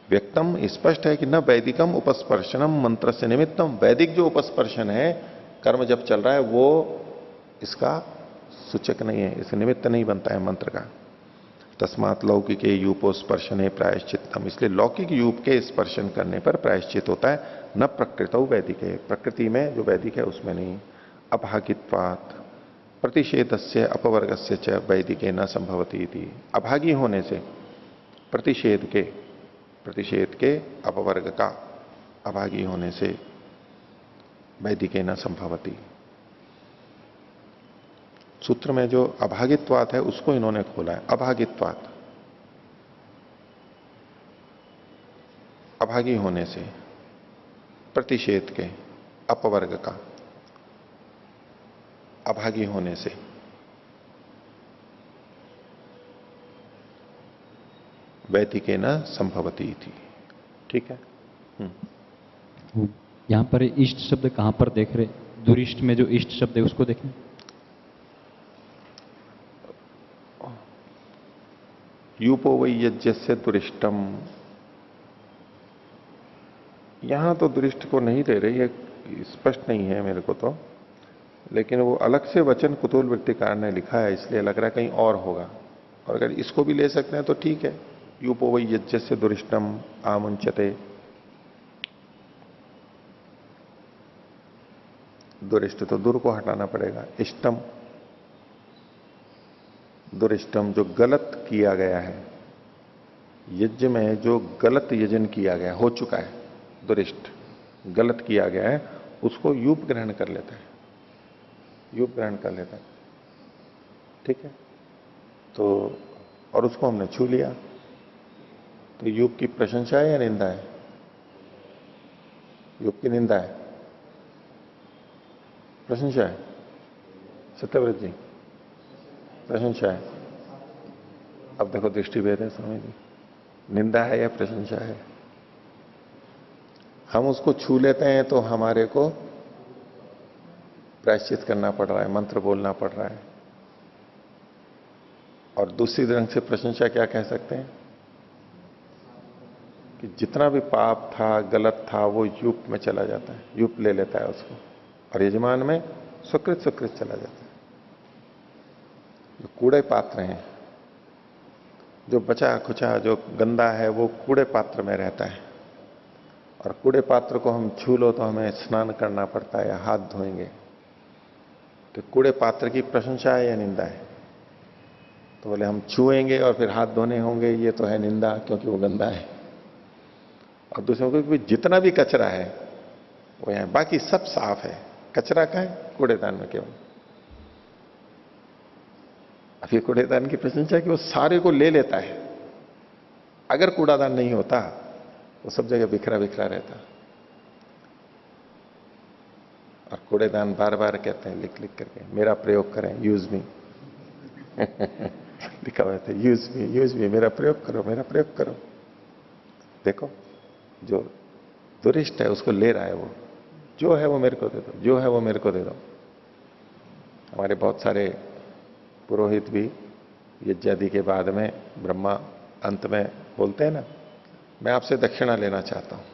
Speaker 1: व्यक्तम स्पष्ट है कि न वैदिकम उपस्पर्शनम मंत्र से निमित्तम, वैदिक जो उपस्पर्शन है, कर्म जब चल रहा है, वो इसका सूचक नहीं है, इसका निमित्त नहीं बनता है मंत्र का। तस्मात लौकिके यूपोस्पर्शने प्रायश्चितम, इसलिए लौकिक यूप के स्पर्शन करने पर प्रायश्चित होता है। न प्रकृतौ वैदिक है, प्रकृति में जो वैदिक है उसमें नहीं। अभागित्वात् प्रतिषेधस्य अपवर्गस्य च वैदिके न संभवती थी। अभागी होने से, प्रतिषेध के अपवर्ग का अभागी होने से वैदिके न संभवती। सूत्र में जो अभागित्वात है उसको इन्होंने खोला है। अभागित्वात, अभागी होने से, प्रतिषेध के अपवर्ग का अभागी होने से, वैदिके न संभवती थी। ठीक है।
Speaker 4: यहां पर इष्ट शब्द कहां पर देख रहे? दुरिष्ट में जो इष्ट शब्द है उसको देखें।
Speaker 1: यूपो वै यज्ञ से दुरिष्टम, यहां तो दुरिष्ट को नहीं ले रही है, स्पष्ट नहीं है मेरे को तो, लेकिन वो अलग से वचन कुतूल वृत्तिकार ने लिखा है, इसलिए लग रहा है कहीं और होगा। और अगर इसको भी ले सकते हैं तो ठीक है। यूपो वै यज्ञ से दुरिष्टम आमुंचते, दुरिष्ट तो दूर को हटाना पड़ेगा। इष्टम, दुरिष्टम जो गलत किया गया है, यज्ञ में जो गलत यजन किया गया, हो चुका है, दुरिष्ट गलत किया गया है, उसको यूप ग्रहण कर लेता है, यूप ग्रहण कर लेता है। ठीक है। तो और उसको हमने छू लिया, तो यूप की प्रशंसा है या निंदा है? यूप की निंदा है, प्रशंसा है? सत्यव्रत जी, प्रशंसा है। अब देखो दृष्टि भेद है स्वामी जी, निंदा है या प्रशंसा है? हम उसको छू लेते हैं तो हमारे को प्रायश्चित करना पड़ रहा है, मंत्र बोलना पड़ रहा है। और दूसरी ढंग से प्रशंसा क्या कह सकते हैं कि जितना भी पाप था, गलत था, वो यूप में चला जाता है, यूप ले लेता है उसको, और यजमान में सुकृत सुकृत चला जाता है। जो कूड़े पात्र हैं, जो बचा खुचा जो गंदा है, वो कूड़े पात्र में रहता है। और कूड़े पात्र को हम छू लो तो हमें स्नान करना पड़ता है या हाथ धोएंगे। तो कूड़े पात्र की प्रशंसा है या निंदा है? तो बोले हम छुएंगे और फिर हाथ धोने होंगे, ये तो है निंदा, क्योंकि वो गंदा है। और दूसरों को जितना भी कचरा है वो यहां, बाकी सब साफ है, कचरा का है कूड़ेदान में केवल। अब ये कूड़ेदान की प्रशंसा कि वो सारे को ले लेता है, अगर कूड़ादान नहीं होता तो सब जगह बिखरा बिखरा रहता। और कूड़ेदान बार बार कहते हैं लिख लिख करके, मेरा प्रयोग करें, यूज मी। लिखा हुआ था यूज मी, मेरा प्रयोग करो, मेरा प्रयोग करो। देखो जो दुरिष्ट है उसको ले रहा है, वो जो है वो मेरे को दे दो, जो है वो मेरे को दे दो। हमारे बहुत सारे पुरोहित भी यज्ञादि के बाद में ब्रह्मा अंत में बोलते हैं ना, मैं आपसे दक्षिणा लेना चाहता हूं,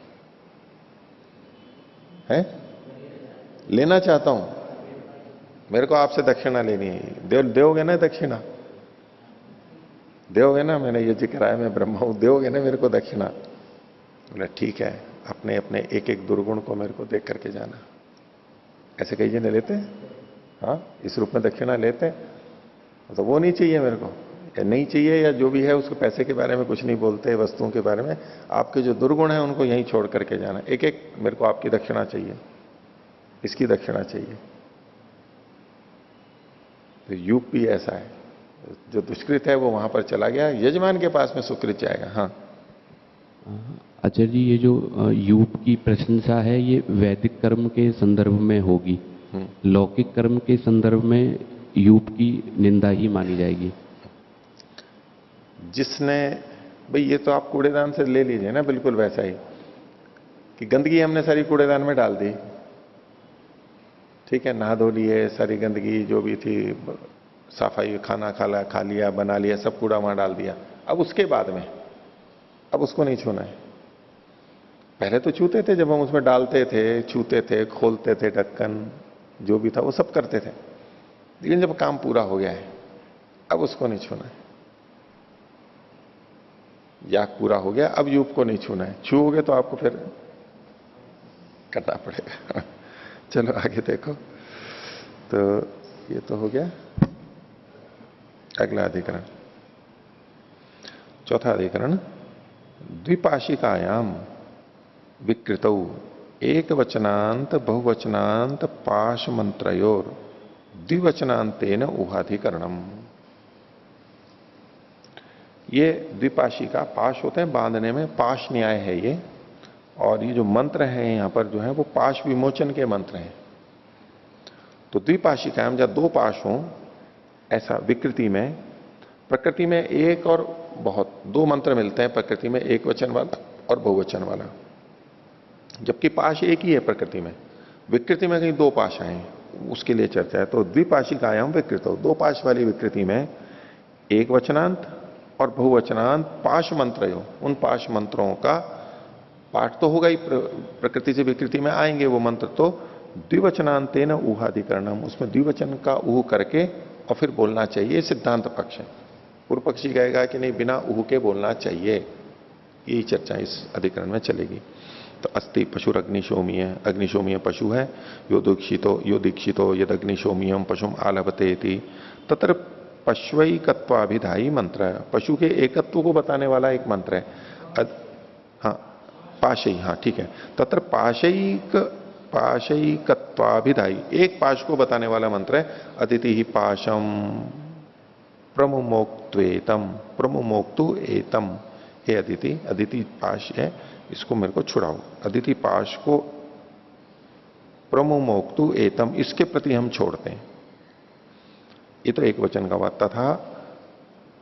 Speaker 1: है लेना चाहता हूं, मेरे को आपसे दक्षिणा लेनी है। दोगे ना दक्षिणा, दोगे ना, मैंने यज्ञ कराया, मैं ब्रह्मा हूं, दोगे ना मेरे को दक्षिणा। बोले ठीक है, अपने अपने एक एक दुर्गुण को मेरे को देख करके जाना। ऐसे कई जने लेते हैं, हाँ इस रूप में दक्षिणा लेते हैं, तो वो नहीं चाहिए मेरे को, या नहीं चाहिए, या जो भी है उसको पैसे के बारे में कुछ नहीं बोलते, वस्तुओं के बारे में। आपके जो दुर्गुण है उनको यहीं छोड़ करके जाना, एक एक मेरे को आपकी दक्षिणा चाहिए, इसकी दक्षिणा चाहिए। तो यूप भी ऐसा है, जो दुष्कृत है वो वहां पर चला गया, यजमान के पास में सुकृत जाएगा। हाँ
Speaker 2: आचार्य जी, ये जो यूप की प्रशंसा है ये वैदिक कर्म के संदर्भ में होगी, लौकिक कर्म के संदर्भ में यूप की निंदा ही मानी जाएगी।
Speaker 1: जिसने, भाई ये तो आप कूड़ेदान से ले लीजिए ना, बिल्कुल वैसा ही कि गंदगी हमने सारी कूड़ेदान में डाल दी, ठीक है, नहा धो लिए, सारी गंदगी जो भी थी, सफाई, खाना खा लिया, बना लिया, सब कूड़ा वहां डाल दिया। अब उसके बाद में अब उसको नहीं छूना है। पहले तो छूते थे, जब हम उसमें डालते थे, छूते थे, खोलते थे ढक्कन, जो भी था वो सब करते थे, लेकिन जब काम पूरा हो गया है अब उसको नहीं छूना है। याग पूरा हो गया, अब यूप को नहीं छूना है। छूओगे तो आपको फिर करना पड़ेगा। चलो आगे देखो, तो ये तो हो गया। अगला अधिकरण, चौथा अधिकरण, द्विपाशिकायाम विकृतौ एक वचनांत बहुवचनांत पाश मंत्रयोर द्विवचनांतेन उहाधिकरणम। ये द्विपाशिका, पाश होते हैं बांधने में, पाश न्याय है ये। और ये जो मंत्र है यहां पर जो है वो पाश विमोचन के मंत्र हैं। तो द्विपाशिकायाम, जब दो पाश हों ऐसा विकृति में, प्रकृति में एक और बहुत, दो मंत्र मिलते हैं प्रकृति में, एक वचन वाला और बहुवचन वाला, जबकि पाश एक ही है प्रकृति में। विकृति में कहीं दो पाश आए, उसके लिए चर्चा है। तो द्विपाशिकायाम विकृत हो, दो पाश वाली विकृति में एक वचनांत और बहुवचनांत पाश मंत्र हो, उन पाश मंत्रों का पाठ तो होगा ही, प्रकृति से विकृति में आएंगे वो मंत्र, तो द्विवचनांतेन ऊहाधिकरणम, उसमें द्विवचन का ऊह करके और फिर बोलना चाहिए। सिद्धांत पक्ष है। पूर्व पक्षी कहेगा कि नहीं, बिना ऊह के बोलना चाहिए। यही चर्चा इस अधिकरण में चलेगी। तो अस्ति पशुर अग्निशोमीय, अग्निशोमीय पशु है, यो दीक्षितो यद अग्निशोमीयम पशुम आलभते थी, तत्र पश्वैकत्वाभिधायी मंत्र है, पशु के एकत्व को बताने वाला एक मंत्र है। हाँ पाशई, हाँ ठीक है, तत्र पाशैकत्वाभिधायी, एक पाश को बताने वाला मंत्र है। अदिति ही पाशम प्रमुमोक्त्वेतम, प्रमुमोक्तु एतम, हे अदिति, अदिति पाश है, इसको मेरे को छुड़ाओ। अदिति पाश को प्रमुमोक्तु एतम, इसके प्रति हम छोड़ते हैं। ये तो एक वचन का बात था।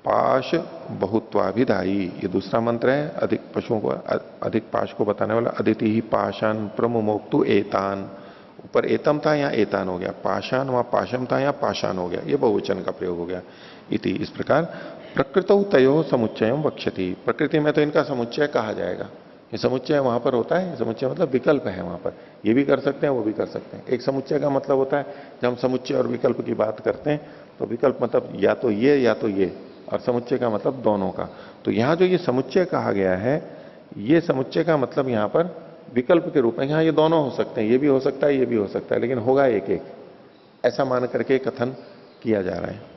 Speaker 1: पाश बहुत्वाभिधायी, ये दूसरा मंत्र है, अधिक पशुओं को, अधिक पाश को बताने वाला। अदिति ही पाशान प्रमुमोक्तु एतान, ऊपर एतम था, यहां एतान हो गया। पाशान वहां पाशम था, यहां पाशान हो गया, ये बहुवचन का प्रयोग हो गया। इति, इस प्रकार प्रकृतौ तयो समुच्चयम वक्ष्यति, प्रकृति में तो इनका समुच्चय कहा जाएगा। ये समुच्चय वहां पर होता है, समुच्चय मतलब विकल्प है, वहां पर ये भी कर सकते हैं, वो भी कर सकते हैं। एक समुच्चय का मतलब होता है, जब हम समुच्चय और विकल्प की बात करते हैं तो विकल्प मतलब या तो ये या तो ये, और समुच्चय का मतलब दोनों का। तो यहां जो ये समुच्चय कहा गया है, ये समुच्चय का मतलब यहां पर विकल्प के रूप में, यहां ये दोनों हो सकते हैं, ये भी हो सकता है, ये भी हो सकता है, लेकिन होगा एक एक, ऐसा मान करके कथन किया जा रहा है।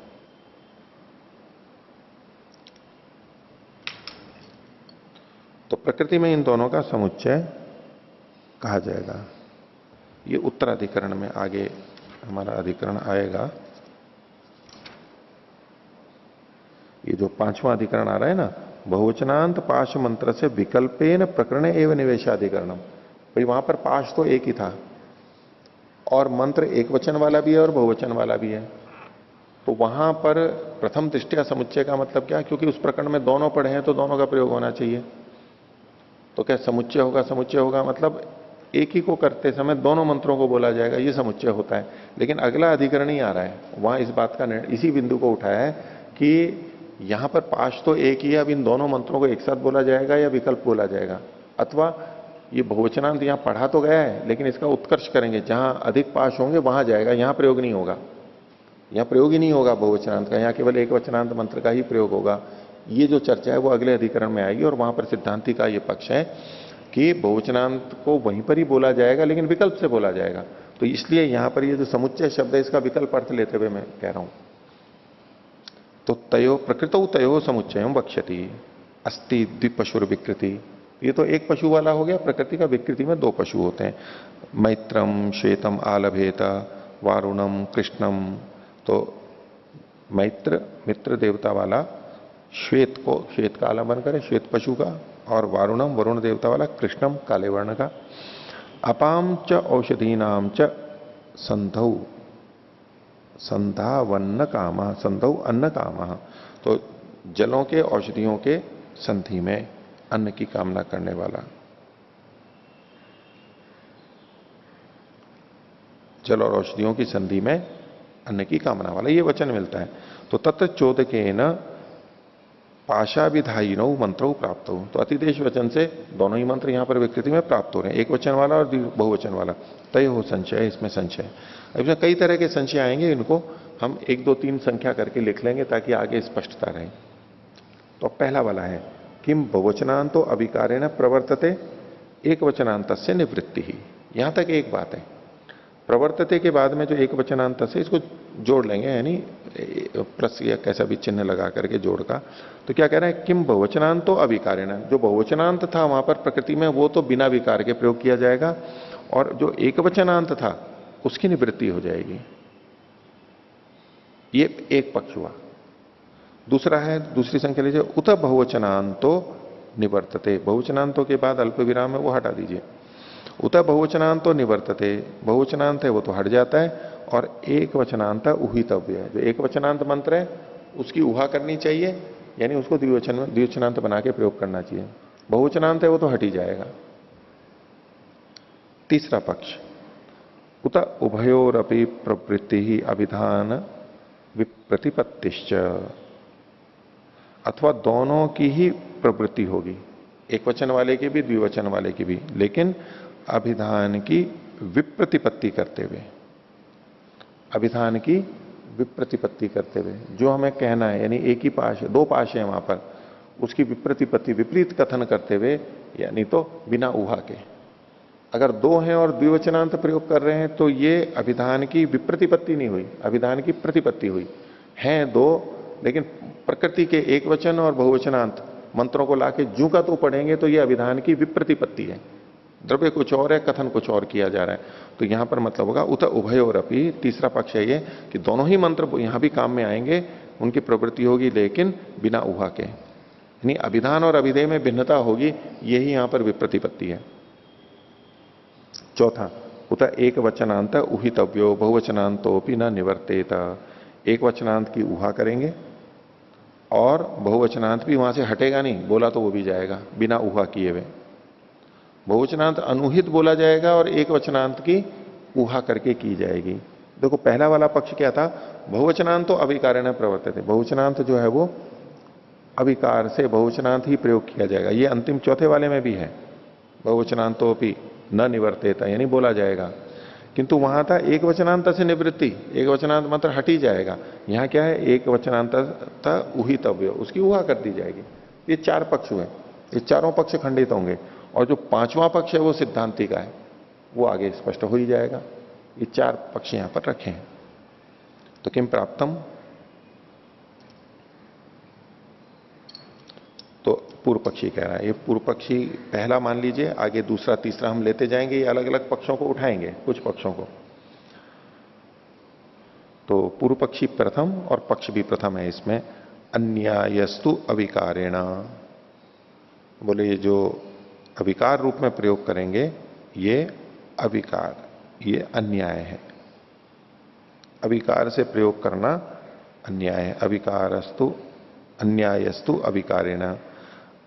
Speaker 1: तो प्रकृति में इन दोनों का समुच्चय कहा जाएगा। ये उत्तराधिकरण में आगे हमारा अधिकरण आएगा। ये जो पांचवां अधिकरण आ रहा है ना, बहुवचनांत पाश मंत्र से विकल्पेन प्रकरण एवं निवेशाधिकरणम। भाई वहां पर पाश तो एक ही था और मंत्र एक वचन वाला भी है और बहुवचन वाला भी है, तो वहां पर प्रथम दृष्टया समुच्चय का मतलब क्या, क्योंकि उस प्रकरण में दोनों पढ़े हैं तो दोनों का प्रयोग होना चाहिए। तो क्या समुच्चय होगा? समुच्चय होगा मतलब एक ही को करते समय दोनों मंत्रों को बोला जाएगा, ये समुच्चय होता है। लेकिन अगला अधिकरण ही आ रहा है, वहां इस बात का इसी बिंदु को उठाया है कि यहां पर पाश तो एक ही है, अब इन दोनों मंत्रों को एक साथ बोला जाएगा या विकल्प बोला जाएगा, अथवा ये बहुवचनांत यहां पढ़ा तो गया है लेकिन इसका उत्कर्ष करेंगे, जहां अधिक पाश होंगे वहां जाएगा, यहां प्रयोग नहीं होगा, यहां प्रयोग ही नहीं होगा बहुवचनांत का, यहां केवल एक वचनांत मंत्र का ही प्रयोग होगा। ये जो चर्चा है वो अगले अधिकरण में आएगी और वहां पर सिद्धांति का ये पक्ष है कि बहुवचनांत को वहीं पर ही बोला जाएगा लेकिन विकल्प से बोला जाएगा। तो इसलिए यहां पर ये जो समुच्चय शब्द है इसका विकल्प अर्थ लेते हुए मैं कह रहा हूं। तो तयो प्रकृतो तयो समुच्चय वक्ष्यति अस्ति द्विपशुर विकृति, ये तो एक पशु वाला हो गया, प्रकृति का विकृति में दो पशु होते हैं। मैत्रम श्वेतम आलभेत वारुणम कृष्णम, तो मैत्र मित्र देवता वाला श्वेत को, श्वेत का आलंबन करे श्वेत पशु का, और वारुणम वरुण देवता वाला कृष्णम काले वर्ण का। अपाम च औषधीनाम च संधौ संधावन्न कामा, संधौ अन्न कामा, तो जलों के औषधियों के संधि में अन्न की कामना करने वाला, जल और औषधियों की संधि में अन्न की कामना वाला, ये वचन मिलता है। तो तत्र चोदकेन पाशाविधायिनौ मंत्रो प्राप्त हो, तो अतिदेश वचन से दोनों ही मंत्र यहां पर विकृति में प्राप्त हो रहे हैं, एक वचन वाला और बहुवचन वाला। तय हो संशय, इसमें संशय, इसमें कई तरह के संशय आएंगे, इनको हम 1 2 3 संख्या करके लिख लेंगे ताकि आगे स्पष्टता रहे। तो पहला वाला है किम बहुवचनांतो अविकारेण प्रवर्तते एक वचनांत से निवृत्ति ही, यहां तक एक बात है। प्रवर्तते के बाद में जो एक वचनांत से, इसको जोड़ लेंगे, यानी प्लस या कैसा भी चिन्ह लगा करके जोड़ का। तो क्या कह रहे हैं, किम बहुवचनांत तो अविकारेण, जो बहुवचनांत था वहां पर प्रकृति में वो तो बिना विकार के प्रयोग किया जाएगा, और जो एक वचनांत था उसकी निवृत्ति हो जाएगी। ये एक पक्ष हुआ। दूसरा है, दूसरी संख्या लीजिए, उत बहुवचनांतो निवर्तते, बहुवचनांतों के बाद अल्प विराम है वो हटा दीजिए। उत बहुवचनांतो निवर्तते, बहुवचनांत है वो तो हट जाता है, और एक वचनांत उहितव्य है, जो एक वचनांत मंत्र है उसकी उहा करनी चाहिए, यानी उसको द्विवचनांत बना के प्रयोग करना चाहिए। बहुवचनांत है वो तो हट ही जाएगा। तीसरा पक्ष, उत उभयोरपि प्रवृत्ति ही अभिधान विप्रतिपत्तिश्च, अथवा दोनों की ही प्रवृत्ति होगी, एक वचन वाले की भी द्विवचन वाले की भी, लेकिन अभिधान की विप्रतिपत्ति करते हुए, अभिधान की विप्रतिपत्ति करते हुए, जो हमें कहना है, यानी एक ही पाश, दो पाश है वहां पर, उसकी विप्रतिपत्ति विपरीत कथन करते हुए, यानी तो बिना उहा के। अगर दो हैं और द्विवचनांत प्रयोग कर रहे हैं तो ये अभिधान की विप्रतिपत्ति नहीं हुई, अभिधान की प्रतिपत्ति हुई। हैं दो, लेकिन प्रकृति के एक वचन और बहुवचनांत मंत्रों को लाके जू का तो पढ़ेंगे तो ये अभिधान की विप्रतिपत्ति है, द्रव्य कुछ और है, कथन कुछ और किया जा रहा है। तो यहां पर मतलब होगा उत उभयोरपि, तीसरा पक्ष है ये कि दोनों ही मंत्र यहां भी काम में आएंगे, उनकी प्रवृत्ति होगी लेकिन बिना उहा के, यानी अभिधान और अभिधेय में भिन्नता होगी, यही यहां पर विप्रतिपत्ति है। चौथा, उत एक वचनांत उहितव्यो बहुवचनांतोपि न निवर्तेत, एक वचनांत की उहा करेंगे और बहुवचनांत भी वहां से हटेगा नहीं, बोला तो वो भी जाएगा बिना उहा किए हुए। बहुवचनांत अनुहित बोला जाएगा और एक वचनांत की उहा करके की जाएगी। देखो पहला वाला पक्ष क्या था, बहुवचनांत तो अविकारेण प्रवर्तित है, बहुवचनांत जो है वो अविकार से बहुवचनांत ही प्रयोग किया जाएगा। ये अंतिम चौथे वाले में भी है, बहुवचनांतोपि न निवर्तेता, यानी बोला जाएगा। किंतु वहां था एक वचनांत से निवृत्ति, एक वचनांत मंत्र हट ही जाएगा। यहां क्या है, एक वचनांत उहितव्य, उसकी उहा कर दी जाएगी। ये चार पक्ष हुए, ये चारों पक्ष खंडित होंगे, और जो पांचवा पक्ष है वो सिद्धांति का है, वो आगे स्पष्ट हो ही जाएगा। ये चार पक्ष यहां पर रखे हैं। तो किम प्राप्तम, तो पूर्व पक्षी कह रहा है, ये पूर्व पक्षी पहला मान लीजिए, आगे दूसरा तीसरा हम लेते जाएंगे, ये अलग अलग पक्षों को उठाएंगे, कुछ पक्षों को। तो पूर्व पक्षी प्रथम और पक्ष भी प्रथम है इसमें। अन्यायस्तु अविकारेण, बोले ये जो अविकार रूप में प्रयोग करेंगे ये अविकार, ये अन्याय है। अविकार से प्रयोग करना अन्याय है। अविकारस्तु अन्यायस्तु अविकारेण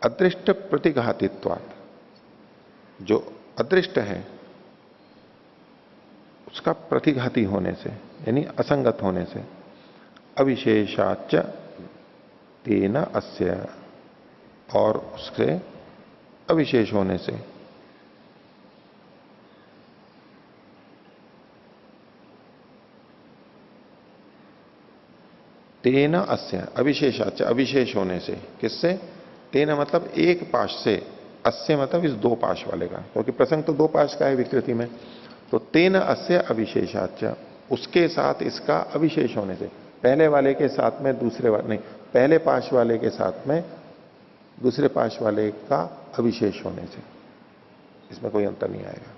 Speaker 1: अदृष्ट प्रतिघातित्वात्, जो अदृष्ट है उसका प्रतिघाती होने से यानी असंगत होने से, अविशेषाच तेन अस्य, और उससे अविशेष होने से, तेन अस्य अविशेषाच, अविशेष होने से। किससे? तेन मतलब एक पाश से, अस्य मतलब इस दो पाश वाले का, क्योंकि प्रसंग तो दो पाश का है विकृति में। तो तेन अस्य अविशेषाच, उसके साथ इसका अविशेष होने से, पहले वाले के साथ में दूसरे वाले नहीं, पहले पाश वाले के साथ में दूसरे पाश वाले का अविशेष होने से, इसमें कोई अंतर नहीं आएगा।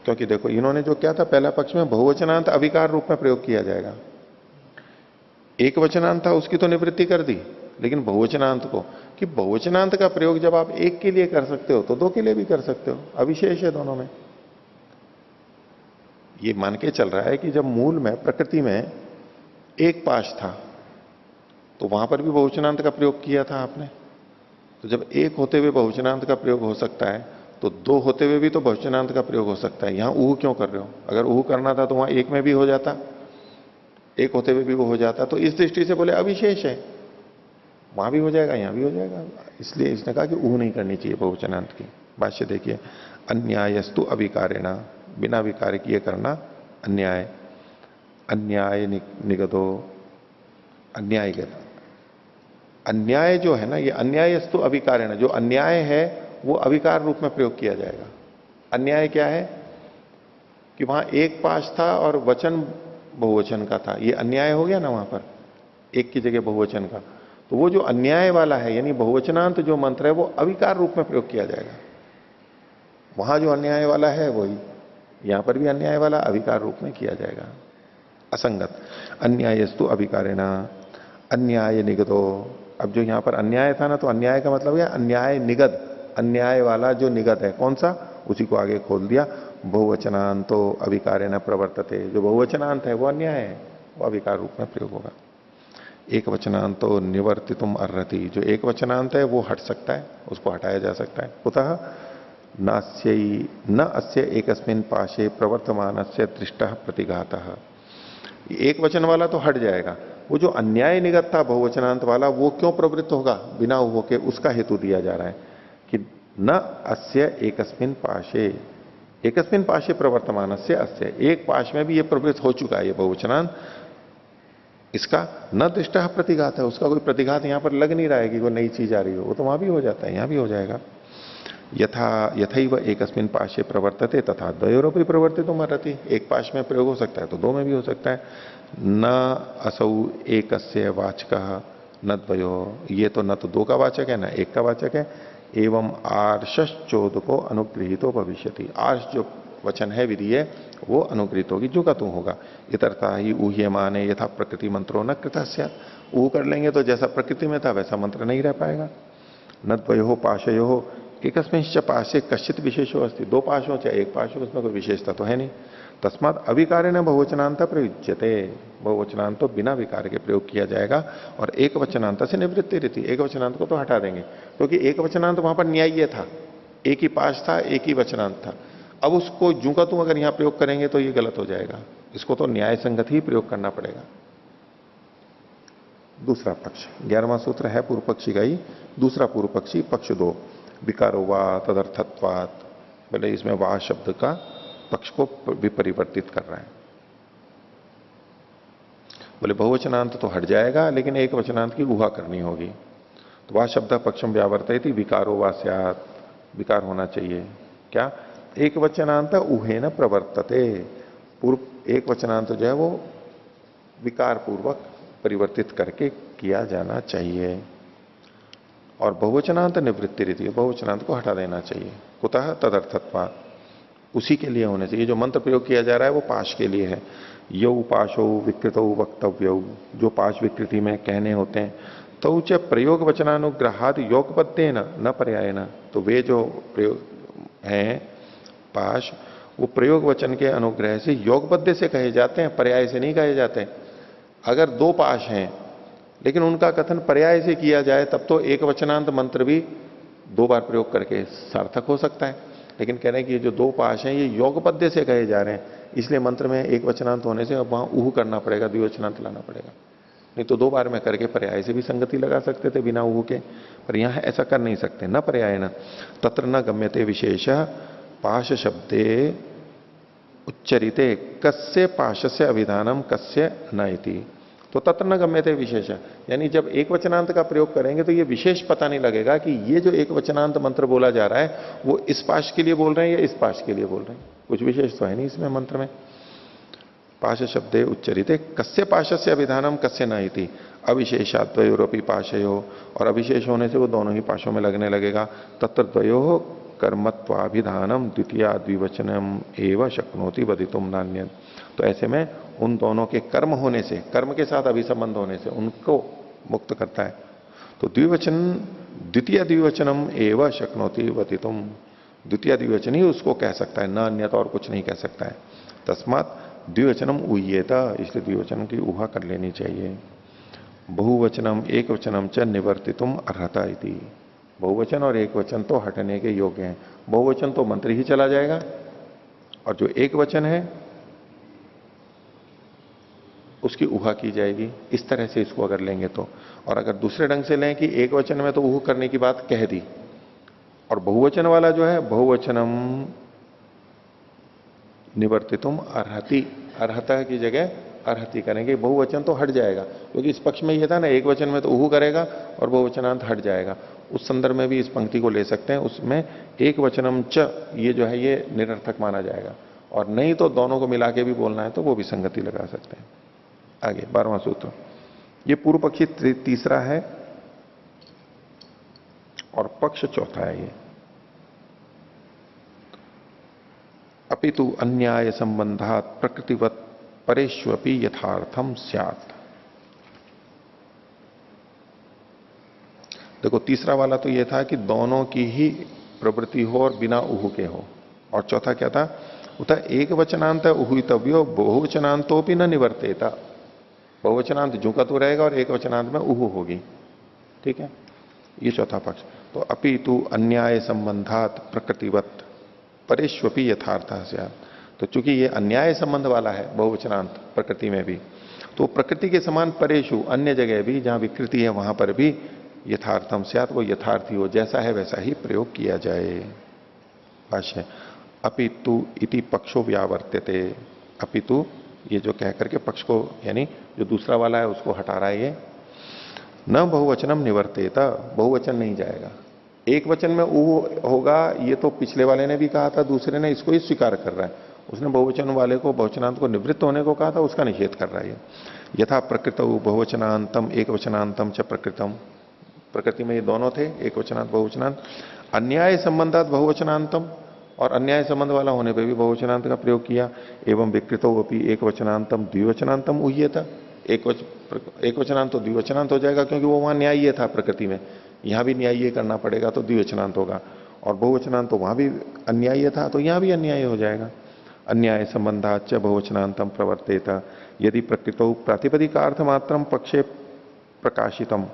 Speaker 1: क्योंकि देखो इन्होंने जो किया था पहला पक्ष में बहुवचनांत अविकार रूप में प्रयोग किया जाएगा, एक वचनांत था उसकी तो निवृत्ति कर दी, लेकिन बहुवचनांत को, कि बहुवचनांत का प्रयोग जब आप एक के लिए कर सकते हो तो दो के लिए भी कर सकते हो, अविशेष है दोनों में। ये मान के चल रहा है कि जब मूल में प्रकृति में एक पाश था तो वहां पर भी बहुवचनांत का प्रयोग किया था आपने। तो जब एक होते हुए बहुवचनांत का प्रयोग हो सकता है तो दो होते हुए भी तो बहुवचनांत का प्रयोग हो सकता है। यहां ऊह क्यों कर रहे हो? अगर ऊह करना था तो वहां एक में भी हो जाता, एक होते हुए भी वो हो जाता। तो इस दृष्टि से बोले अविशेष है, वहां भी हो जाएगा यहां भी हो जाएगा, इसलिए इसने कहा कि ऊह नहीं करनी चाहिए बहुवचनांत की। भाष्य देखिए, अन्यायस्तु अविकारेण, बिना विकार किए करना अन्याय। अन्याय निगतो, अन्याय अन्याय जो है ना, ये अन्यायस्तु अविकारेण, जो अन्याय है वो अविकार रूप में प्रयोग किया जाएगा। अन्याय क्या है? कि वहां एक पाश था और वचन बहुवचन का था, ये अन्याय हो गया ना वहां पर, एक की जगह बहुवचन का। तो वो जो अन्याय वाला है यानी बहुवचनांत जो मंत्र है वो अविकार रूप में प्रयोग किया जाएगा। वहां जो अन्याय वाला है वही यहां पर भी अन्याय वाला अविकार रूप में किया जाएगा, असंगत। अन्यायस्तु अविकारेण अन्याय निगतो। अब जो यहां पर अन्याय था ना, तो अन्याय का मतलब है अन्याय निगत, अन्याय वाला जो निगत है कौन सा, उसी को आगे खोल दिया। बहुवचनांतो अविकारेण प्रवर्तते, जो बहुवचनांत है वो अन्याय है, वो अविकार रूप में प्रयोग होगा। एक वचनांतो निवर्तितुम अर्हति, जो एक वचनांत है वो हट सकता है, उसको हटाया जा सकता है। कुतः नास्यै न अस्य एकस्मिन् पाशे प्रवर्तमानस्य दृष्टः प्रतिघातः। एक वचन वाला तो हट जाएगा, वो जो अन्याय निगत था बहुवचनांत वाला वो क्यों प्रवृत्त होगा बिना होके, उसका हेतु दिया जा रहा है कि न अस्य एकस्मिन् पाशे, एकस्मिन् पाशे प्रवर्तमानस्य अस्य, एक पाश में भी ये प्रवृत्त हो चुका है ये बहुवचनांत, इसका न दृष्टः प्रतिघात है, उसका कोई प्रतिघात यहां पर लग नहीं रहा है कि वो नई चीज आ रही हो, वो तो वहां भी हो जाता है यहां भी हो जाएगा। यथा यथैव एकस्मिन् पाशे प्रवर्तते तथा द्वयोरपि प्रवर्तितुम अर्हति, एक पाश में प्रयोग हो सकता है तो दो में भी हो सकता है। न असौ एकस्य वाचकः न द्वयो, ये तो न तो दो का वाचक है न एक का वाचक है। एवं आर्षश्चोदको अनुगृहीतो भविष्यति, आर्ष जो वचन है विधि है वो अनुगृहित होगी, जो का तू होगा। इतरता ही ऊह्यमाने यथा प्रकृति मंत्रो न कृता स्यात्, ऊह कर लेंगे तो जैसा प्रकृति में था वैसा मंत्र नहीं रह पाएगा। न द्वयो पाशयो एकस्मिंश्च पाशे कश्चित विशेषो अस्ति, दो पाश हो चाहे एक पाश हो उसमें कोई विशेषता तो है नहीं। तस्मात् अविकारेण बहुवचनांत प्रयुज्यते, बहुवचनांत तो बिना विकार के प्रयोग किया जाएगा और एक वचनांत से निवृत्ति रहती, एक वचनांत को तो हटा देंगे, क्योंकि एक वचनांत वहां पर न्याय्य था, एक ही पाश था एक ही वचनांत था। अब उसको जू का तू अगर यहां प्रयोग करेंगे तो ये गलत हो जाएगा, इसको तो न्याय संगत ही प्रयोग करना पड़ेगा। दूसरा पक्ष 11वां सूत्र है पूर्व पक्षी का ही, दूसरा पूर्व पक्षी पक्ष 2, विकारो वा तदर्थत्वात्, बोले इसमें वाह शब्द का पक्ष को विपरिवर्तित कर रहा है। बोले बहुवचनांत तो हट जाएगा लेकिन एक वचनांत की ऊहा करनी होगी। तो वाह शब्द पक्षम व्यावर्तयति विकारो वा स्यात्, विकार होना चाहिए। क्या? एक वचनांत ऊहे न प्रवर्तते, पूर्व एक वचनांत जो है वो विकार पूर्वक परिवर्तित करके किया जाना चाहिए। और बहुवचनांत निवृत्ति रीति, बहुवचनांत को हटा देना चाहिए। कुतः तदर्थत्वात्, उसी के लिए होने चाहिए। जो मंत्र प्रयोग किया जा रहा है वो पाश के लिए है। यौ पाशो विकृतौ वक्तव्यौ, जो पाश विकृति में कहने होते हैं तो च प्रयोग वचनानुग्रहाद योगबद्धेन न पर्यायेन, तो वे जो प्रयोग हैं पाश, वो प्रयोग वचन के अनुग्रह से योगबद्ध से कहे जाते हैं, पर्याय से नहीं कहे जाते। अगर दो पाश हैं लेकिन उनका कथन पर्याय से किया जाए तब तो एक वचनांत मंत्र भी दो बार प्रयोग करके सार्थक हो सकता है। लेकिन कह रहे हैं कि ये जो दो पाश हैं ये योगबद्ध से कहे जा रहे हैं, इसलिए मंत्र में एक वचनांत होने से अब वहां उह करना पड़ेगा, द्विवचनांत लाना पड़ेगा। नहीं तो दो बार में करके पर्याय से भी संगति लगा सकते थे बिना उह के, पर यहां ऐसा कर नहीं सकते। न पर्याय न तत्र न गम्यते विशेष पाश शब्दे उच्चरिते कस्य पाशस्य अभिधानम कस्य न इति। तो तत्र न गम्यते विशेष, यानी जब एक वचनांत का प्रयोग करेंगे तो ये विशेष पता नहीं लगेगा कि ये जो एक वचनांत मंत्र बोला जा रहा है वो इस पाश के लिए बोल रहे हैं या इस पाश के लिए बोल रहे हैं। कुछ विशेष तो है नहीं इसमें मंत्र में। पाश शब्दे उच्चरिते कस्य पाशस्य अभिधानम कस्य न इति अविशेषाद्वयोरपि पाशयो, और अविशेष होने से वो दोनों ही पाशों में लगने लगेगा। तत्र द्वयो कर्मत्वाभिधानम द्वितीय द्विवचनम एवं शक्नोति वदितुम नान्य। तो ऐसे में उन दोनों के कर्म होने से, कर्म के साथ अभिसंबंध होने से उनको मुक्त करता है। तो द्विवचन द्वितीय द्विवचनम एवं शक्नोति वदितुम, द्वितीय द्विवचन ही उसको कह सकता है, न अन्यथा और कुछ नहीं कह सकता है। तस्मात द्विवचनम उह्येता, इसलिए द्विवचन की ऊहा कर लेनी चाहिए। बहुवचनम एक वचनम च निवर्तितुम अर्हता इति। बहुवचन और एक वचन तो हटने के योग्य हैं। बहुवचन तो मंत्र ही चला जाएगा और जो एक वचन है उसकी ऊहा की जाएगी। इस तरह से इसको अगर लेंगे तो, और अगर दूसरे ढंग से लें कि एक वचन में तो ऊह करने की बात कह दी और बहुवचन वाला जो है बहुवचनम निवर्तितुम अर्हति, अर्हता की जगह अर्हति करेंगे, बहुवचन तो हट जाएगा। क्योंकि इस पक्ष में यह था ना, एक वचन में तो ऊह करेगा और बहुवचनांत हट जाएगा। उस संदर्भ में भी इस पंक्ति को ले सकते हैं, उसमें एक वचनम च ये जो है ये निरर्थक माना जाएगा, और नहीं तो दोनों को मिला के भी बोलना है तो वो भी संगति लगा सकते हैं। आगे 12वां सूत्र, ये पूर्व पक्षी तीसरा है और पक्ष चौथा है। ये अपितु अन्याय संबंधात प्रकृतिवत परेष्वपि यथार्थम स्यात्। देखो तीसरा वाला तो यह था कि दोनों की ही प्रवृत्ति हो और बिना उहु के हो, और चौथा क्या था, उता एक वचनांत उहुतव्यो बहुवचनांतो भी न निवर्तेता। बहुवचनांत झुका तो रहेगा और एक वचनांत में उहु होगी। ठीक है, ये चौथा पक्ष। तो अपितु अन्याय संबंधात प्रकृतिवत परेष्वपि यथार्थ स्यात्। तो चूंकि ये अन्याय संबंध वाला है बहुवचनांत प्रकृति में भी, तो प्रकृति के समान परेशु अन्य जगह भी जहां विकृति है वहां पर भी यथार्थम स्यात्, वो यथार्थी हो, जैसा है वैसा ही प्रयोग किया जाए। भाष्य, अपितु इति पक्षो व्यावर्त्यते। अपितु ये जो कह करके पक्ष को, यानी जो दूसरा वाला है उसको हटा रहा है ये। न बहुवचनम निवर्तेता, बहुवचन नहीं जाएगा। एक वचन में ऊ होगा, ये तो पिछले वाले ने भी कहा था, दूसरे ने इसको ही स्वीकार कर रहा है। उसने बहुवचन वाले को, बहुवचनांत को निवृत्त होने को कहा था, उसका निषेध कर रहा है। यथा प्रकृत बहुवचनांतम एक वचनांतम च प्रकृतम, प्रकृति में ये दोनों थे, एक वचनांत बहुवचनांत। अन्याय संबंधात बहुवचनांतम, और अन्याय संबंध वाला होने पर भी बहुवचनांत का प्रयोग किया। एवं विकृतो अपनी एक वचनांतम द्विवचनांतम उह्येता। एक वचनांत तो द्विवचनांत हो जाएगा क्योंकि वो वहां न्यायीय था प्रकृति में, यहां भी न्यायीय करना पड़ेगा तो द्विवचनांत होगा, और बहुवचनांत तो वहां भी अन्यायीय था तो यहां भी अन्याय हो जाएगा। अन्याय संबंधाच बहुवचनांतम प्रवर्तेता यदि प्रकृतो प्रातिपदिकार्थ मात्रम पक्षे प्रकाशितम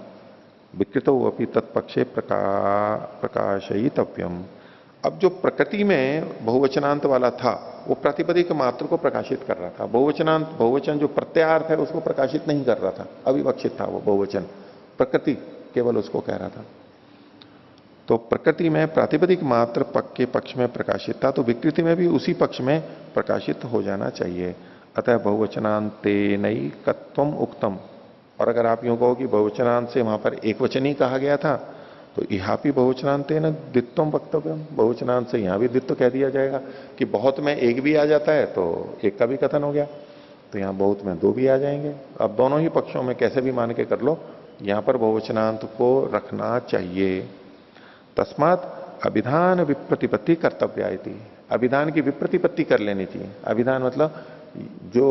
Speaker 1: विकृतो अपनी तत्पक्षे प्रकाशयितव्यम। अब जो प्रकृति में बहुवचनांत वाला था वो प्रातिपदिक मात्र को प्रकाशित कर रहा था। बहुवचनांत, बहुवचन जो प्रत्यार्थ है उसको प्रकाशित नहीं कर रहा था, अविवक्षित था वो बहुवचन, प्रकृति केवल उसको कह रहा था। तो प्रकृति में प्रातिपदिक मात्र पक्ष के पक्ष में प्रकाशित था, तो विकृति में भी उसी पक्ष में प्रकाशित हो जाना चाहिए। अतः बहुवचनांते नई कत्वम उक्तम। और अगर आप यूं कहो कि बहुवचनांत से वहां पर एक वचन ही कहा गया था, तो यहाँ भी बहुवचनांते न द्वित्वम वक्तव्यम, बहुवचनांत से यहां भी द्वित्व कह दिया जाएगा कि बहुत में एक भी आ जाता है तो एक का भी कथन हो गया, तो यहां बहुत में दो भी आ जाएंगे। अब दोनों ही पक्षों में कैसे भी मान के कर लो, यहां पर बहुवचनांत को रखना चाहिए। तस्मात अभिधान विप्रतिपत्ति कर्तव्य थी, अभिधान की विप्रतिपत्ति कर लेनी चाहिए। अभिधान मतलब जो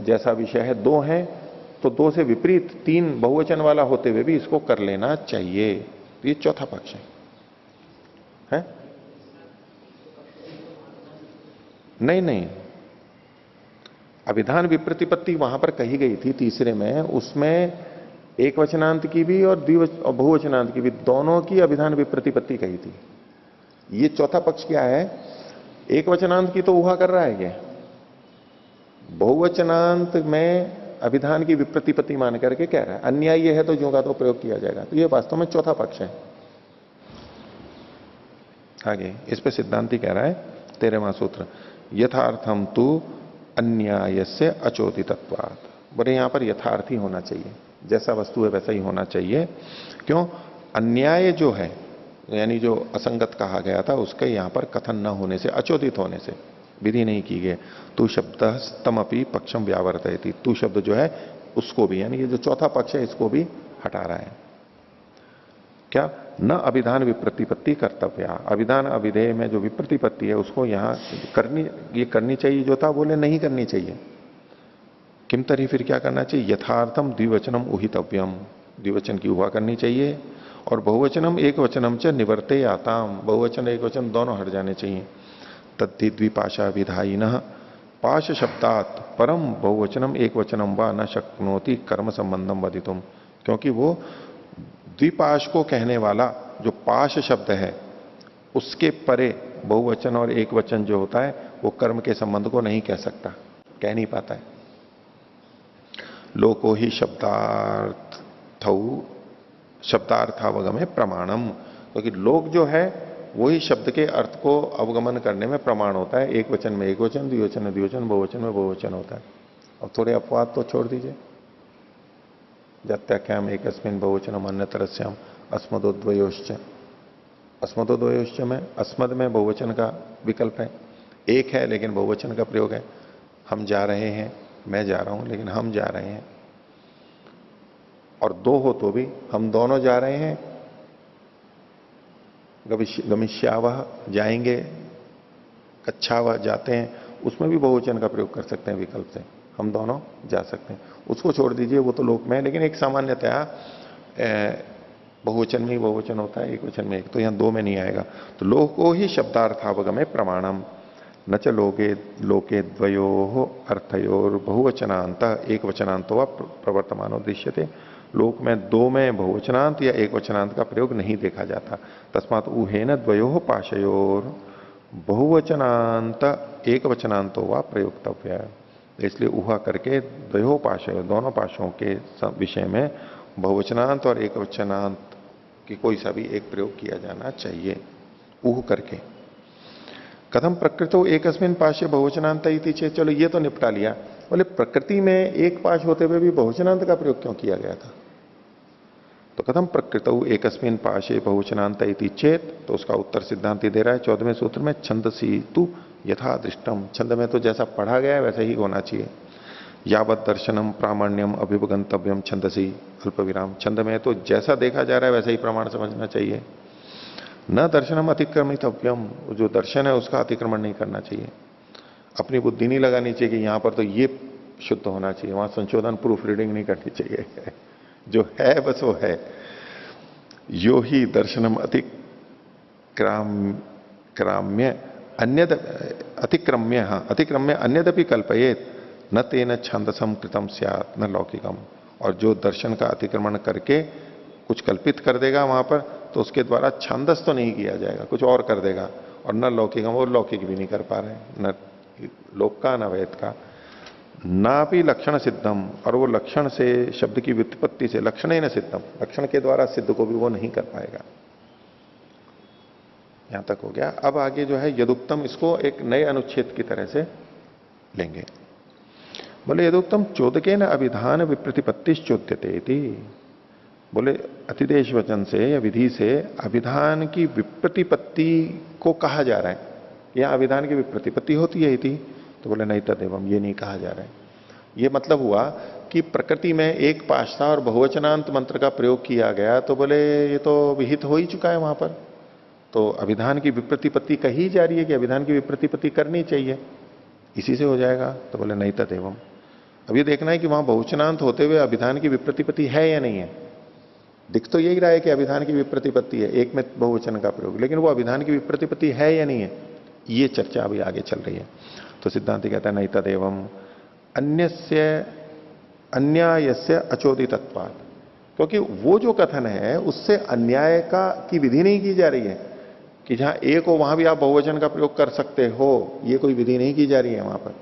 Speaker 1: जैसा विषय है, दो हैं तो दो से विपरीत तीन बहुवचन वाला होते हुए भी इसको कर लेना चाहिए। तो ये चौथा पक्ष है? नहीं नहीं, अभिधान विप्रतिपत्ति वहां पर कही गई थी तीसरे में, उसमें एक वचनांत की भी और और बहुवचनांत की भी, दोनों की अभिधान विप्रतिपत्ति कही थी। ये चौथा पक्ष क्या है? एक वचनांत की तो ऊहा कर रहा है ये, बहुवचनांत में अभिधान की विप्रतिपत्ति मान करके कह रहा है अन्याय ये है तो ज्यों का तो प्रयोग किया जाएगा। तो ये वास्तव में चौथा पक्ष है। आगे इस पे सिद्धांति कह रहा है 13वां सूत्र, यथार्थम तु अन्याय से अचोदितत्वात्। बोले यहां पर यथार्थी होना चाहिए, जैसा वस्तु है वैसा ही होना चाहिए। क्यों? अन्याय जो है यानी जो असंगत कहा गया था उसके यहां पर कथन न होने से, अचोदित होने से, विधि नहीं की गई। तू शब्द तमपि पक्षम व्यावर्तयति, तू शब्द जो है उसको भी, यानी ये जो चौथा पक्ष है इसको भी हटा रहा है। क्या? न अभिधान विप्रतिपत्ति कर्तव्या, अभिधान अभिधेय में जो विप्रतिपत्ति है उसको यहां करनी चाहिए जो था, बोले नहीं करनी चाहिए। किम तरी, फिर क्या करना चाहिए? यथार्थम द्विवचनम उहितव्यम, द्विवचन की हुआ करनी चाहिए, और बहुवचनम एक वचनम च निवर्ते आताम, बहुवचन एक वचन दोनों हट जाने चाहिए। तद्धि द्विपाशा विधायिन पाश शब्दात परम बहुवचनम एक वचनम व न शक्नोति कर्म संबंधम वदितुम, क्योंकि वो द्विपाश को कहने वाला जो पाश शब्द है उसके परे बहुवचन और एक वचन जो होता है वो कर्म के संबंध को नहीं कह सकता, कह नहीं पाता है। लोको ही शब्दार्थावगमे प्रमाणम, क्योंकि लोक जो है वही शब्द के अर्थ को अवगमन करने में प्रमाण होता है। एक वचन में एक वचन, द्विवचन में द्विवचन, बहुवचन में बहुवचन होता है। अब थोड़े अपवाद तो छोड़ दीजिए, जत्याख्याम एकस्मिन बहुवचनम अन्यतरस्याम अस्मदोद्वयोश्च, अस्मदोद्वयोश्च में अस्मद में बहुवचन का विकल्प है, एक है लेकिन बहुवचन का प्रयोग है। हम जा रहे हैं, मैं जा रहा हूं लेकिन हम जा रहे हैं, और दो हो तो भी हम दोनों जा रहे हैं। गमिष्यावह जाएंगे, कच्छावह जाते हैं, उसमें भी बहुवचन का प्रयोग कर सकते हैं विकल्प से, हम दोनों जा सकते हैं। उसको छोड़ दीजिए, वो तो लोक में है, लेकिन एक सामान्यतया बहुवचन में ही बहुवचन होता है, एक वचन में एक, तो यहां दो में नहीं आएगा। तो लोको ही शब्दार्थावगमे प्रमाणम न च लोके द्वयो अर्थयोर बहुवचनांत एक वचनांतो व प्रवर्तमानो दृश्यते, लोक में दो में बहुवचनांत या एक वचनांत का प्रयोग नहीं देखा जाता। तस्मात ऊहेन द्वयो पाशयोर बहुवचनांत एक वचनांतो व प्रयोक्तव्य, इसलिए ऊहा करके द्वयो पाशयों, दोनों पाशों के विषय में बहुवचनांत और एक वचनांत की कोई सा भी एक प्रयोग किया जाना चाहिए, ऊह करके। कथम प्रकृतो एकस्मिन पाशे बहुवचनांत इति चेत्, चलो ये तो निपटा लिया। बोले प्रकृति में एक पाश होते हुए भी बहुवचनांत का प्रयोग क्यों किया गया था? तो कथम प्रकृतो एकस्मिन पाशे बहुवचनांत इति चेत्, तो उसका उत्तर सिद्धांति दे रहा है 14वें सूत्र में, छंदसी तु यथा दृष्टम, छंद में तो जैसा पढ़ा गया है वैसा ही होना चाहिए। यावत दर्शनम प्रामाण्यम अभिगंतव्यम छंदसी अल्प विराम, छंद में तो जैसा देखा जा रहा है वैसा ही प्रमाण समझना चाहिए। न दर्शनम अतिक्रमितव्यम, जो दर्शन है उसका अतिक्रमण नहीं करना चाहिए। अपनी बुद्धि नहीं लगानी चाहिए कि यहां पर तो ये शुद्ध होना चाहिए, वहां संशोधन प्रूफ रीडिंग नहीं करनी चाहिए। जो है बस वो है। यो ही दर्शनम अतिक्रम्य अतिक्रम्य अन्यदपि कल्पयेत न तेन छंदसम कृतम स्यात् न लौकिकम, और जो दर्शन का अतिक्रमण करके कुछ कल्पित कर देगा वहां पर, तो उसके द्वारा छंदस तो नहीं किया जाएगा, कुछ और कर देगा, और न लौकिकम, और लौकिक भी नहीं कर पा रहे, न लोक का न वेद का। ना भी लक्षण सिद्धम, और वो लक्षण से, शब्द की व्युत्पत्ति से, लक्षण ही न सिद्धम, लक्षण के द्वारा सिद्ध को भी वो नहीं कर पाएगा। यहां तक हो गया। अब आगे जो है यदुक्तम, इसको एक नए अनुच्छेद की तरह से लेंगे। बोले यदुक्तम चोदके न अभिधान विप्रतिपत्ति चोद्यते थी, बोले अतिदेश वचन से या विधि से अभिधान की विप्रतिपत्ति को कहा जा रहा है, यहां अभिधान की विप्रतिपत्ति होती है थी, तो बोले नहीं तदेवम, ये नहीं कहा जा रहा है। ये मतलब हुआ कि प्रकृति में एक पाश था और बहुवचनांत मंत्र का प्रयोग किया गया, तो बोले ये तो विहित हो ही चुका है वहां पर, तो अभिधान की विप्रतिपत्ति कही जा रही है कि अभिधान की विप्रतिपत्ति करनी चाहिए, इसी से हो जाएगा। तो बोले नहीं तदेवम, अब ये देखना है कि वहां बहुवचनांत होते हुए अभिधान की विप्रतिपत्ति है या नहीं है। दिख तो यही रहा है कि अभिधान की विप्रतिपत्ति है, एक में बहुवचन का प्रयोग, लेकिन वो अभिधान की विप्रतिपत्ति है या नहीं है, ये चर्चा अभी आगे चल रही है। तो सिद्धांति कहता है नहीं तदेवम अन्यस्य अन्यायस्य अचोदितत्वात्, क्योंकि वो जो कथन है उससे अन्याय की विधि नहीं की जा रही है कि जहां एक हो वहां भी आप बहुवचन का प्रयोग कर सकते हो, ये कोई विधि नहीं की जा रही है वहां पर।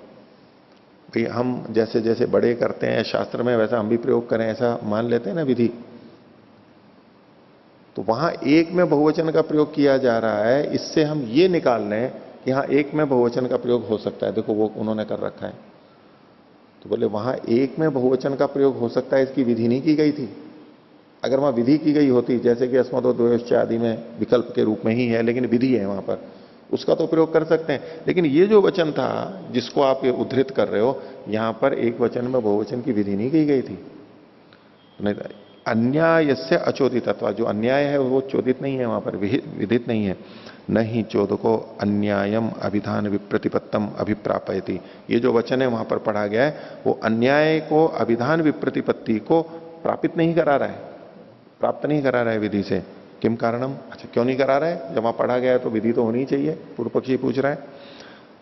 Speaker 1: भाई हम जैसे जैसे बड़े करते हैं शास्त्र में वैसा हम भी प्रयोग करें ऐसा मान लेते हैं ना विधि। तो वहां एक में बहुवचन का प्रयोग किया जा रहा है, इससे हम ये निकाल लें कि हाँ एक में बहुवचन का प्रयोग हो सकता है। देखो वो उन्होंने कर रखा है, तो बोले वहां एक में बहुवचन का प्रयोग हो सकता है, इसकी विधि नहीं की गई थी। अगर वहां विधि की गई होती, जैसे कि अस्मदोद्वयोश्च आदि में विकल्प के रूप में ही है लेकिन विधि है वहां पर, उसका तो प्रयोग कर सकते हैं। लेकिन ये जो वचन था जिसको आप ये उद्धृत कर रहे हो, यहां पर एक वचन में बहुवचन की विधि नहीं की गई थी। अन्याय से अचोदितत्व, जो अन्याय है वो चोदित नहीं है वहां पर, विधित नहीं है। नहीं चोदको अन्यायम अभिधान विप्रतिपत्तम अभिप्रापयति, ये जो वचन है वहां पर पढ़ा गया है वो अन्याय को अभिधान विप्रतिपत्ति को प्रापित नहीं करा रहा है, प्राप्त नहीं करा रहा है विधि से। किम कारणम, अच्छा क्यों नहीं करा रहा है, जब वहां पढ़ा गया है तो विधि तो होनी चाहिए, पूर्व पक्षी पूछ रहा है।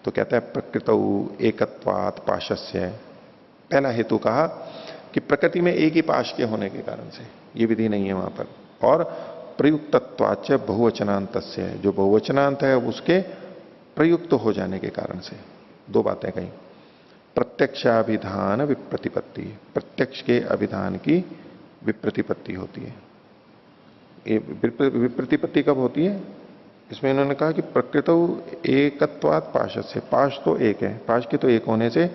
Speaker 1: तो कहता है प्रकृतौ एकत्वात् पाशस्य, पहला हेतु कहा कि प्रकृति में एक ही पाश के होने के कारण से ये विधि नहीं है वहां पर, और प्रयुक्तत्वाच बहुवचनांतस्य, जो बहुवचनांत है उसके प्रयुक्त हो जाने के कारण से। दो बातें कही, प्रत्यक्षाभिधान विप्रतिपत्ति, प्रत्यक्ष के अभिधान की विप्रतिपत्ति होती है। ये विप्रतिपत्ति कब होती है, इसमें इन्होंने कहा कि प्रकृतौ एकत्वात् पाशस्य, पाश तो एक है, पाश के तो एक होने से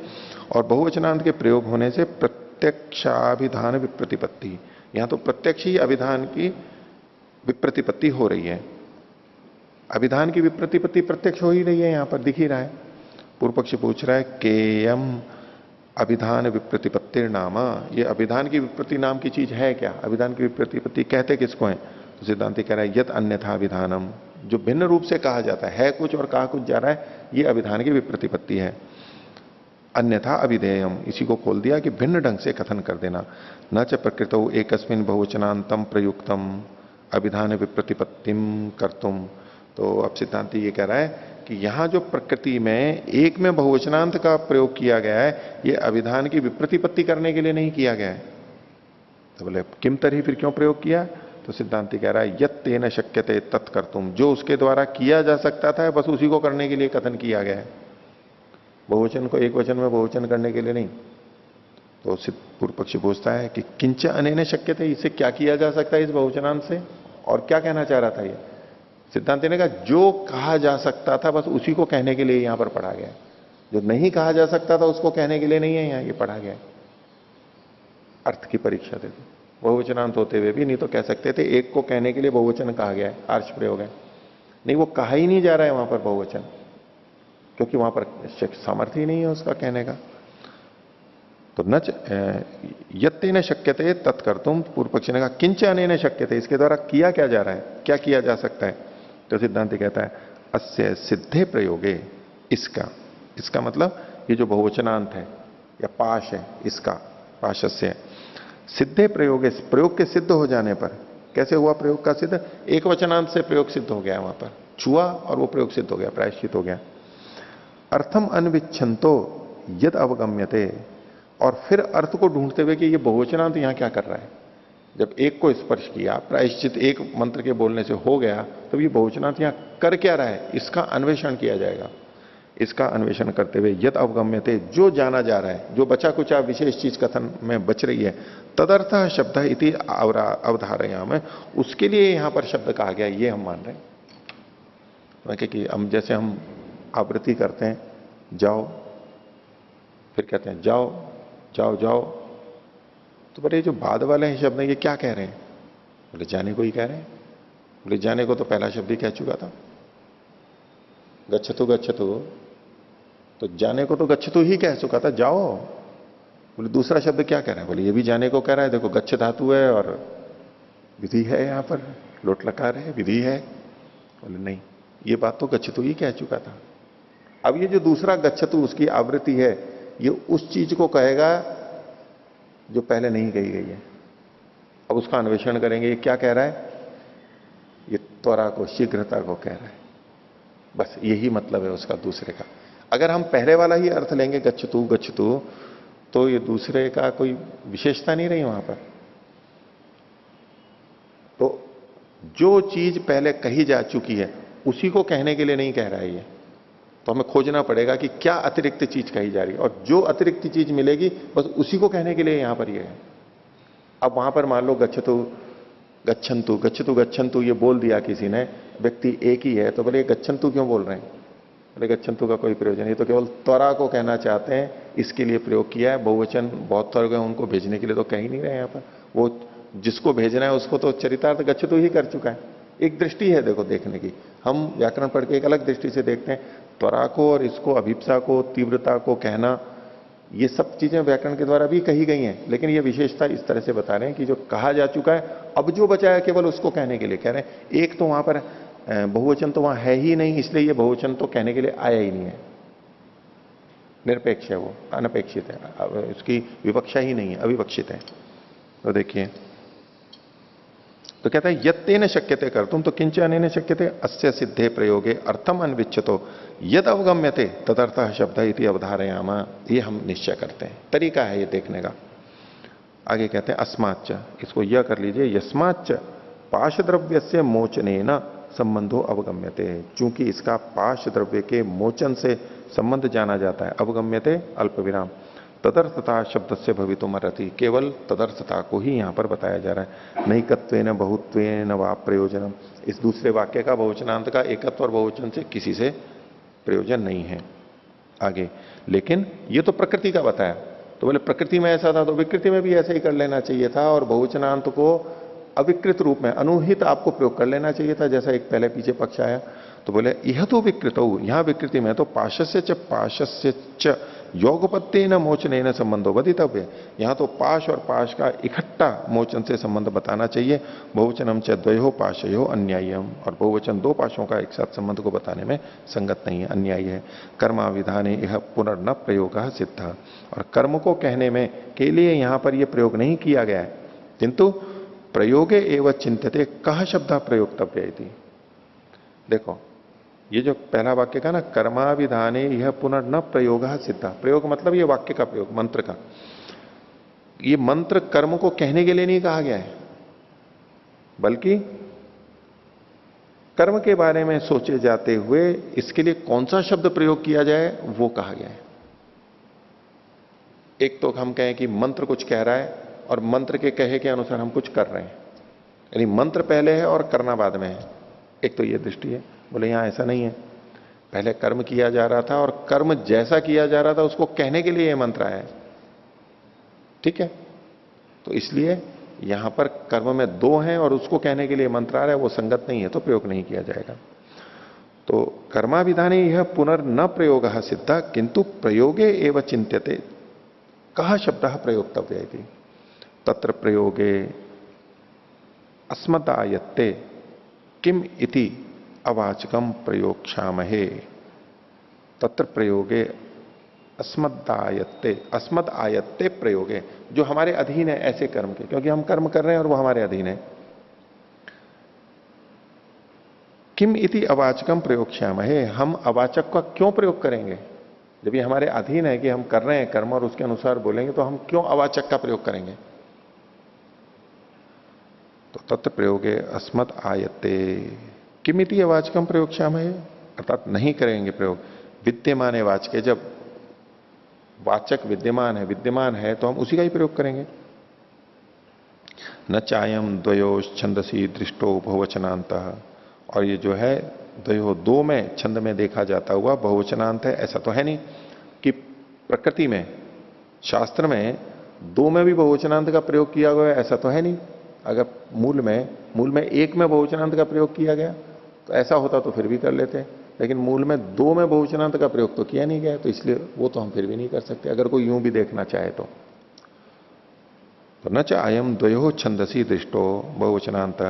Speaker 1: और बहुवचनांत के प्रयोग होने से प्रत्यक्षाभिधान विप्रतिपत्ति, यहां तो प्रत्यक्ष ही अभिधान की विप्रतिपत्ति हो रही है। अभिधान की विप्रतिपत्ति प्रत्यक्ष हो ही रही है, यहां पर दिख ही रहा है। पूर्व पक्ष पूछ रहा है केयम अभिधान विप्रतिपत्तिर नामा, ये अभिधान की विप्रति नाम की चीज है क्या, अभिधान की विप्रतिपत्ति कहते किसको है। तो सिद्धांति कह रहा है यत अन्यथा अभिधानम, जो भिन्न रूप से कहा जाता है कुछ और कहा कुछ जा रहा है, ये अभिधान की विप्रतिपत्ति है। अन्यथा अभिधेयम, इसी को खोल दिया कि भिन्न ढंग से कथन कर देना। न च प्रकृतौ एकस्मिन् बहुवचनांतम प्रयुक्तम अभिधान विप्रतिपत्तिम कर्तुम। तो अब सिद्धांति ये कह रहा है कि यहां जो प्रकृति में एक में बहुवचनांत का प्रयोग किया गया है, ये अभिधान की विप्रतिपत्ति करने के लिए नहीं किया गया है। तो बोले किम तरही, फिर क्यों प्रयोग किया। तो सिद्धांति कह रहा है यत तेन शक्यते तत्कर्तुम, जो उसके द्वारा किया जा सकता था बस उसी को करने के लिए कथन किया गया है, बहुवचन को एक वचन में बहुवचन करने के लिए नहीं। तो पूर्व पक्षी पूछता है कि किंच अनेन शक्यते, इसे क्या किया जा सकता है इस बहुवचनांत से, और क्या कहना चाह रहा था ये। सिद्धांति ने कहा जो कहा जा सकता था बस उसी को कहने के लिए यहां पर पढ़ा गया है, जो नहीं कहा जा सकता था उसको कहने के लिए नहीं है यहां ये पढ़ा गया है। अर्थ की परीक्षा दे दो, बहुवचनांत होते हुए भी नहीं तो कह सकते थे, एक को कहने के लिए बहुवचन कहा गया है, आर्ष प्रयोग है। नहीं, वो कहा ही नहीं जा रहा है वहां पर बहुवचन, क्योंकि वहां पर सामर्थ्य ही नहीं है उसका कहने का। तो न यत्तेन शक्यते तत्कर्तुम, पूर्व पक्षी ने कहा किंच अनेन शक्यते, इसके द्वारा किया क्या जा रहा है, क्या किया जा सकता है। तो सिद्धांति कहता है अस्य सिद्धे प्रयोगे, इसका मतलब ये जो बहुवचनांत है या पाश है, इसका पाशस्य सिद्धे प्रयोगे, प्रयोग के सिद्ध हो जाने पर। कैसे हुआ प्रयोग का सिद्ध, एक वचनांत से प्रयोग सिद्ध हो गया, वहां पर छुआ और वो प्रयोग सिद्ध हो गया, प्रायश्चित हो गया। अर्थम अनविच्छन्तो यद अवगम्यते, और फिर अर्थ को ढूंढते हुए कि ये बहुवचनांत यहां क्या कर रहा है। जब एक को स्पर्श किया, प्रायश्चित एक मंत्र के बोलने से हो गया, तो ये बहुवचनांत यहां कर क्या रहा है, इसका अन्वेषण किया जाएगा। इसका अन्वेषण करते हुए यद अवगम्यते, जो जाना जा रहा है, जो बचा कुचा विशेष चीज कथन में बच रही है, तदर्थ शब्द इति अवधारयाम, उसके लिए यहां पर शब्द कहा गया, ये हम मान रहे हैं। कि हम जैसे हम आवृत्ति करते हैं, जाओ, फिर कहते हैं जाओ जाओ जाओ, तो बोले जो बाद वाले हैं शब्द ये क्या कह रहे हैं, बोले जाने को ही कह रहे हैं। बोले जाने को तो पहला शब्द ही कह चुका था, गच्छतु गच्छतु, तो जाने को तो गच्छतु ही कह चुका था, जाओ। बोले दूसरा शब्द क्या कह रहा है, बोले ये भी जाने को कह रहा है, देखो गच्छ धातु है और विधि है, यहां पर लोट लकार है, विधि है। बोले नहीं, ये बात तो गच्छतु ही कह चुका था। अब ये जो दूसरा गच्छतु उसकी आवृत्ति है, ये उस चीज को कहेगा जो पहले नहीं कही गई है। अब उसका अन्वेषण करेंगे, ये क्या कह रहा है? ये त्वरा को, शीघ्रता को कह रहा है। बस यही मतलब है उसका दूसरे का। अगर हम पहले वाला ही अर्थ लेंगे गच्छतु गच्छतु, तो ये दूसरे का कोई विशेषता नहीं रही वहां पर। तो जो चीज पहले कही जा चुकी है उसी को कहने के लिए नहीं कह रहा है ये। तो हमें खोजना पड़ेगा कि क्या अतिरिक्त चीज कही जा रही है, और जो अतिरिक्त चीज मिलेगी बस उसी को कहने के लिए यहां पर ये है। अब वहां पर मान लो गच्छतु गच्छन्तु, गच्छतु गच्छन्तु ये बोल दिया किसी ने, व्यक्ति एक ही है, तो बोले गच्छन्तु क्यों बोल रहे हैं? बोले गच्छन्तु का कोई प्रयोजन नहीं, तो केवल त्वरा को कहना चाहते हैं, इसके लिए प्रयोग किया है। बहुवचन बहुत तरह हैं, उनको भेजने के लिए तो कह ही नहीं रहे यहां पर। वो जिसको भेजना है उसको तो चरितार्थ गच्छतु ही कर चुका है। एक दृष्टि है देखो देखने की, हम व्याकरण पढ़ के एक अलग दृष्टि से देखते हैं। त्वरा को और इसको अभिप्सा को, तीव्रता को कहना, ये सब चीजें व्याकरण के द्वारा भी कही गई हैं, लेकिन ये विशेषता इस तरह से बता रहे हैं कि जो कहा जा चुका है, अब जो बचा है केवल उसको कहने के लिए कह रहे हैं। एक तो वहां पर बहुवचन तो वहां है ही नहीं, इसलिए ये बहुवचन तो कहने के लिए आया ही नहीं है। निरपेक्ष है वो, अनपेक्षित है, उसकी विवक्षा ही नहीं है, अविवक्षित है। तो देखिए, तो कहता है यत्तेन शक्यते कर्तुम, तो किंच अनेन शक्यते अस्य सिद्धे प्रयोगे अर्थम अन्विच्यतो यद अवगम्यते तदर्थः शब्द इति अवधारयामा। ये हम निश्चय करते हैं, तरीका है ये देखने का। आगे कहते हैं अस्माच्च, इसको यह कर लीजिए, यस्माच्च पाश द्रव्य से मोचनेन संबंधो अवगम्यते, चूंकि इसका पाश द्रव्य के मोचन से संबंध जाना जाता है। अवगम्यते अल्प विराम, तदर्थता शब्द से भवितुमर्हति, केवल तदर्थता को ही यहां पर बताया जा रहा है। नैकत्वेन बहुत्वेन वा प्रयोजनम, इस दूसरे वाक्य का बहुवचनांत का एकत्व और बहुवचन से किसी से प्रयोजन नहीं है। आगे, लेकिन ये तो प्रकृति का बताया, तो बोले प्रकृति में ऐसा था तो विकृति में भी ऐसा ही कर लेना चाहिए था, और बहुवचनांत को अविकृत रूप में अनुहित आपको प्रयोग कर लेना चाहिए था, जैसा एक पहले पीछे पक्ष आया। तो बोले यह तो विकृत हो, यहां विकृति में तो पाशस्य च योगपत्ते न मोचने न संबंधो बधितव्य, यहां तो पाश और पाश का इकट्ठा मोचन से संबंध बताना चाहिए। बहुवचनम च द्वयो पाशयो अन्यायम, और बहुवचन दो पाशों का एक साथ संबंध को बताने में संगत नहीं है, अन्याय है। कर्माविधाने यह पुनर्न प्रयोग सिद्ध, और कर्म को कहने में के लिए यहां पर यह प्रयोग नहीं किया गया है, किंतु प्रयोगे एवं चिंतते कह शब्द प्रयोक्तव्य। देखो ये जो पहला वाक्य का ना, कर्माविधाने यह पुनर्न प्रयोग सिद्ध, प्रयोग मतलब ये वाक्य का प्रयोग, मंत्र का। ये मंत्र कर्म को कहने के लिए नहीं कहा गया है, बल्कि कर्म के बारे में सोचे जाते हुए इसके लिए कौन सा शब्द प्रयोग किया जाए वो कहा गया है। एक तो हम कहें कि मंत्र कुछ कह रहा है और मंत्र के कहे के अनुसार हम कुछ कर रहे हैं, यानी मंत्र पहले है और करना बाद में है। एक तो ये दृष्टि है। बोले यहां ऐसा नहीं है, पहले कर्म किया जा रहा था और कर्म जैसा किया जा रहा था उसको कहने के लिए यह मंत्र आया है, ठीक है। तो इसलिए यहां पर कर्म में दो हैं और उसको कहने के लिए मंत्र आ रहा है, वो संगत नहीं है, तो प्रयोग नहीं किया जाएगा। तो कर्माविधाने यह पुनर्न प्रयोग सिद्ध, किंतु प्रयोगे एवं चिंत्यते कह शब्द प्रयोक्तव्य, तत्र प्रयोगे अस्मदायत्ते किम इति अवाचकम प्रयोक्षामहे। तत्र प्रयोगे अस्मदायत्ते, अस्मद आयत्ते प्रयोगे, जो हमारे अधीन है ऐसे कर्म के, क्योंकि हम कर्म कर रहे हैं और वो हमारे अधीन है। किम इति अवाचकम प्रयोक्षामहे, हम अवाचक का क्यों प्रयोग करेंगे? जब ये हमारे अधीन है कि हम कर रहे हैं कर्म और उसके अनुसार बोलेंगे, तो हम क्यों अवाचक का प्रयोग करेंगे? तो तत्र प्रयोगे अस्मद आयत्ते किमिति अवाचकम प्रयोक्षामहे, अर्थात नहीं करेंगे प्रयोग। विद्यमान है वाचके, जब वाचक विद्यमान है तो हम उसी का ही प्रयोग करेंगे। न चायम द्वयोश छंदसी दृष्टो बहुवचनांत, और ये जो है द्वयो दो में छंद में देखा जाता हुआ बहुवचनांत है, ऐसा तो है नहीं कि प्रकृति में शास्त्र में दो में भी बहुवचनांत का प्रयोग किया गया है, ऐसा तो है नहीं। अगर मूल में एक में बहुवचनांत का प्रयोग किया गया तो ऐसा होता तो फिर भी कर लेते, लेकिन मूल में दो में बहुवचनांत का प्रयोग तो किया नहीं गया, तो इसलिए वो तो हम फिर भी नहीं कर सकते, अगर कोई यूं भी देखना चाहे तो। न च अयम द्वयो छंदसी दृष्टो बहुवचनांत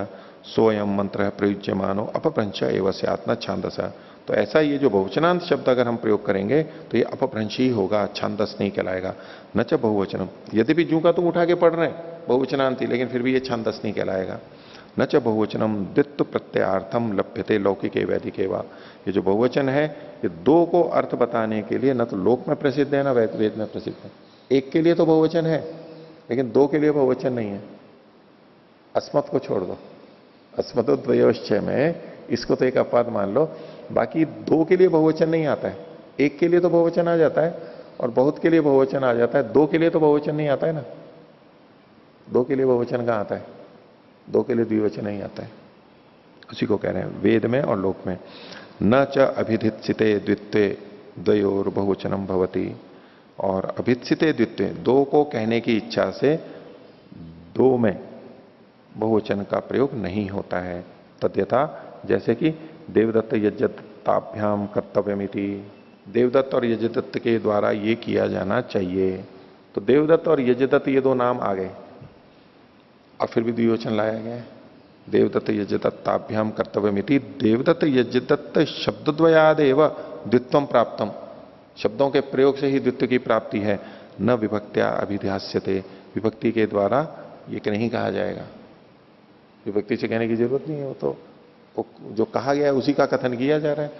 Speaker 1: सोयम मंत्र प्रयुज्यमानो अपप्रंच एवं स्यात् न छांदस, तो तो ऐसा ये जो बहुवचनांत शब्द अगर हम प्रयोग करेंगे तो ये अपभ्रंश ही होगा, छांदस नहीं कहलाएगा। न च बहुवचनम, यद्यपि जू का तुम उठा के पढ़ रहे हैं बहुवचनांत ही, लेकिन फिर भी ये छांदस नहीं कहलाएगा। न च बहुवचनम द्वित्व प्रत्ययार्थम लभ्यते लौकिके वैदिके वा, ये जो बहुवचन है ये दो को अर्थ बताने के लिए न तो लोक में प्रसिद्ध है, न वेद में प्रसिद्ध है। एक के लिए तो बहुवचन है, लेकिन दो के लिए बहुवचन नहीं है। अस्मत् को छोड़ दो, अस्मतो द्वयोश्चय में इसको तो एक अपवाद मान लो, बाकी दो के लिए बहुवचन नहीं आता है। एक के लिए तो बहुवचन आ जाता है और बहुत के लिए बहुवचन आ जाता है, दो के लिए तो बहुवचन नहीं आता है ना। दो के लिए बहुवचन कहां आता है? दो के लिए द्विवचन नहीं आता है। उसी को कह रहे हैं वेद में और लोक में। न च अभिधित्सिते द्वित्वे द्वयोर बहुवचनम भवति, और अभित्सिते द्वित्वे दो को कहने की इच्छा से दो में बहुवचन का प्रयोग नहीं होता है। तद्यथा, जैसे कि देवदत्त यज्ञदत्ताभ्याम कर्तव्यमिति, देवदत्त और यज्ञदत्त के द्वारा ये किया जाना चाहिए। तो देवदत्त और यज्ञदत्त ये दो नाम आ गए और फिर भी द्विवचन लाया गया है। देवदत्त यज्ञदत्ताभ्याम कर्तव्यमिति, देवदत्त यज्ञदत्त शब्दद्वयादेव द्वित्वम प्राप्तम, शब्दों के प्रयोग से ही द्वित्व की प्राप्ति है। न विभक्त्या अभिध्यास्यते, विभक्ति के द्वारा ये नहीं कहा जाएगा। विभक्ति से कहने की जरूरत नहीं है, वो तो वो जो कहा गया है उसी का कथन किया जा रहा है।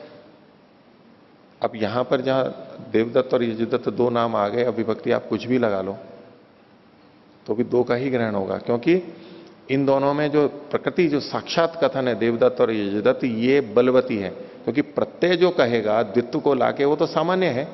Speaker 1: अब यहां पर जहां देवदत्त और यजुदत्त दो नाम आ गए, अब विभक्ति आप कुछ भी लगा लो तो भी दो का ही ग्रहण होगा, क्योंकि इन दोनों में जो प्रकृति जो साक्षात कथन है देवदत्त और यजुदत्त, ये बलवती है। क्योंकि प्रत्यय जो कहेगा द्वित्व को लाके वो तो सामान्य है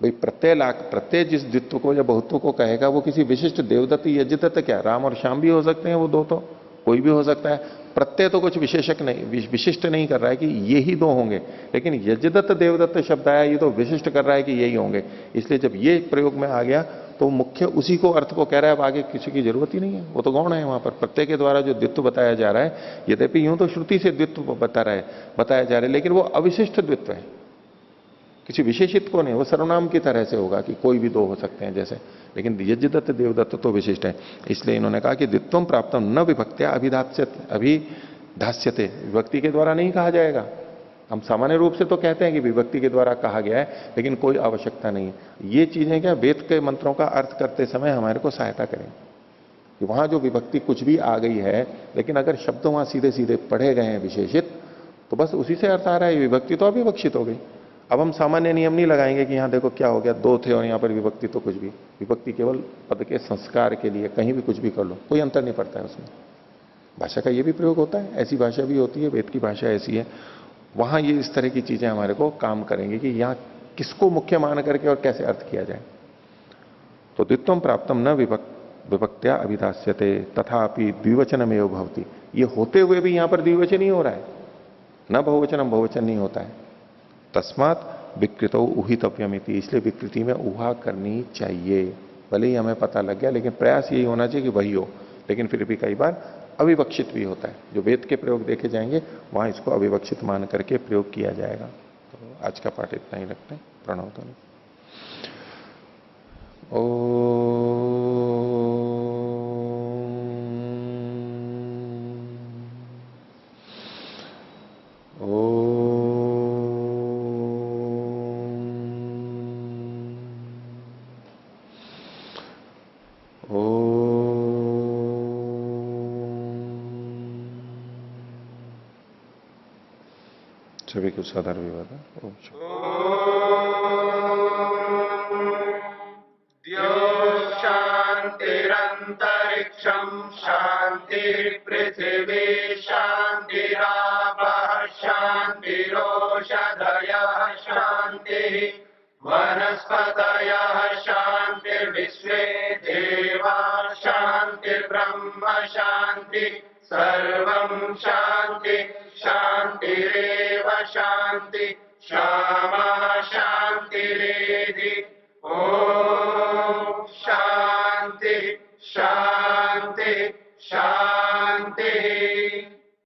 Speaker 1: भाई, प्रत्यय जिस द्वित्व को या बहुत्व को कहेगा वो किसी विशिष्ट देवदत्त यज्ञदत्त, क्या राम और श्याम भी हो सकते हैं, वो दो तो कोई भी हो सकता है। प्रत्यय तो कुछ विशेषक नहीं, विशिष्ट नहीं कर रहा है कि ये ही दो होंगे, लेकिन यज्ञदत्त देवदत्त शब्द आया ये तो विशिष्ट कर रहा है कि यही होंगे। इसलिए जब ये प्रयोग में आ गया तो मुख्य उसी को अर्थ को कह रहा है, अब आगे किसी की जरूरत ही नहीं है, वो तो गौण है। वहां पर प्रत्यय के द्वारा जो द्वित्व बताया जा रहा है, यद्यपि यूं तो श्रुति से द्वित्व बताया जा रहा है, लेकिन वो अविशिष्ट द्वित्व है, किसी विशेषित को नहीं, वो सर्वनाम की तरह से होगा कि कोई भी दो हो सकते हैं जैसे। लेकिन यज्ञदत्त देवदत्त तो विशिष्ट है, इसलिए इन्होंने कहा कि द्वित्वम प्राप्तम न विभक्त्या अभिधास्यते, विभक्ति के द्वारा नहीं कहा जाएगा। हम सामान्य रूप से तो कहते हैं कि विभक्ति के द्वारा कहा गया है, लेकिन कोई आवश्यकता नहीं है। ये चीजें क्या वेद के मंत्रों का अर्थ करते समय हमारे को सहायता करें कि वहां जो विभक्ति कुछ भी आ गई है, लेकिन अगर शब्द वहां सीधे सीधे पढ़े गए हैं विशेषित, तो बस उसी से अर्थ आ रहा है, विभक्ति तो अविवक्षित हो गई। अब हम सामान्य नियम नहीं लगाएंगे कि यहां देखो क्या हो गया, दो थे और यहां पर विभक्ति तो कुछ भी, विभक्ति केवल पद के संस्कार के लिए, कहीं भी कुछ भी कर लो, कोई अंतर नहीं पड़ता है उसमें। भाषा का ये भी प्रयोग होता है, ऐसी भाषा भी होती है, वेद की भाषा ऐसी है। वहां ये इस तरह की चीजें हमारे को काम करेंगे कि यहां किसको मुख्य मान करके और कैसे अर्थ किया जाए। तो द्वित्वम प्राप्तम न विभक्त्या अभिधास्यते तथापि द्विवचनमेव भवति, ये होते हुए भी यहां पर द्विवचन ही हो रहा है, न बहुवचनम बहुवचन नहीं होता है। तस्मात विकृतो उहितव्यमिति, इसलिए विकृति में उहा करनी चाहिए। भले ही हमें पता लग गया, लेकिन प्रयास यही होना चाहिए कि वही हो, लेकिन फिर भी कई बार अविवक्षित भी होता है। जो वेद के प्रयोग देखे जाएंगे वहां इसको अविवक्षित मान करके प्रयोग किया जाएगा। तो आज का पाठ इतना ही रखते हैं। प्रणव ध्वनि। सभी को साधारण विवाद।
Speaker 5: शांतिरंतरिक्षम शांति पृथिवी शांतिरापः शांतिरोषधयः शांति वनस्पतयः शांतिर्विश्वे देवा शांतिर्ब्रह्म शांति सर्वं शांति शांतिरेव शांति क्षमा शांतिरेधि। ओम शांति शांति शांति।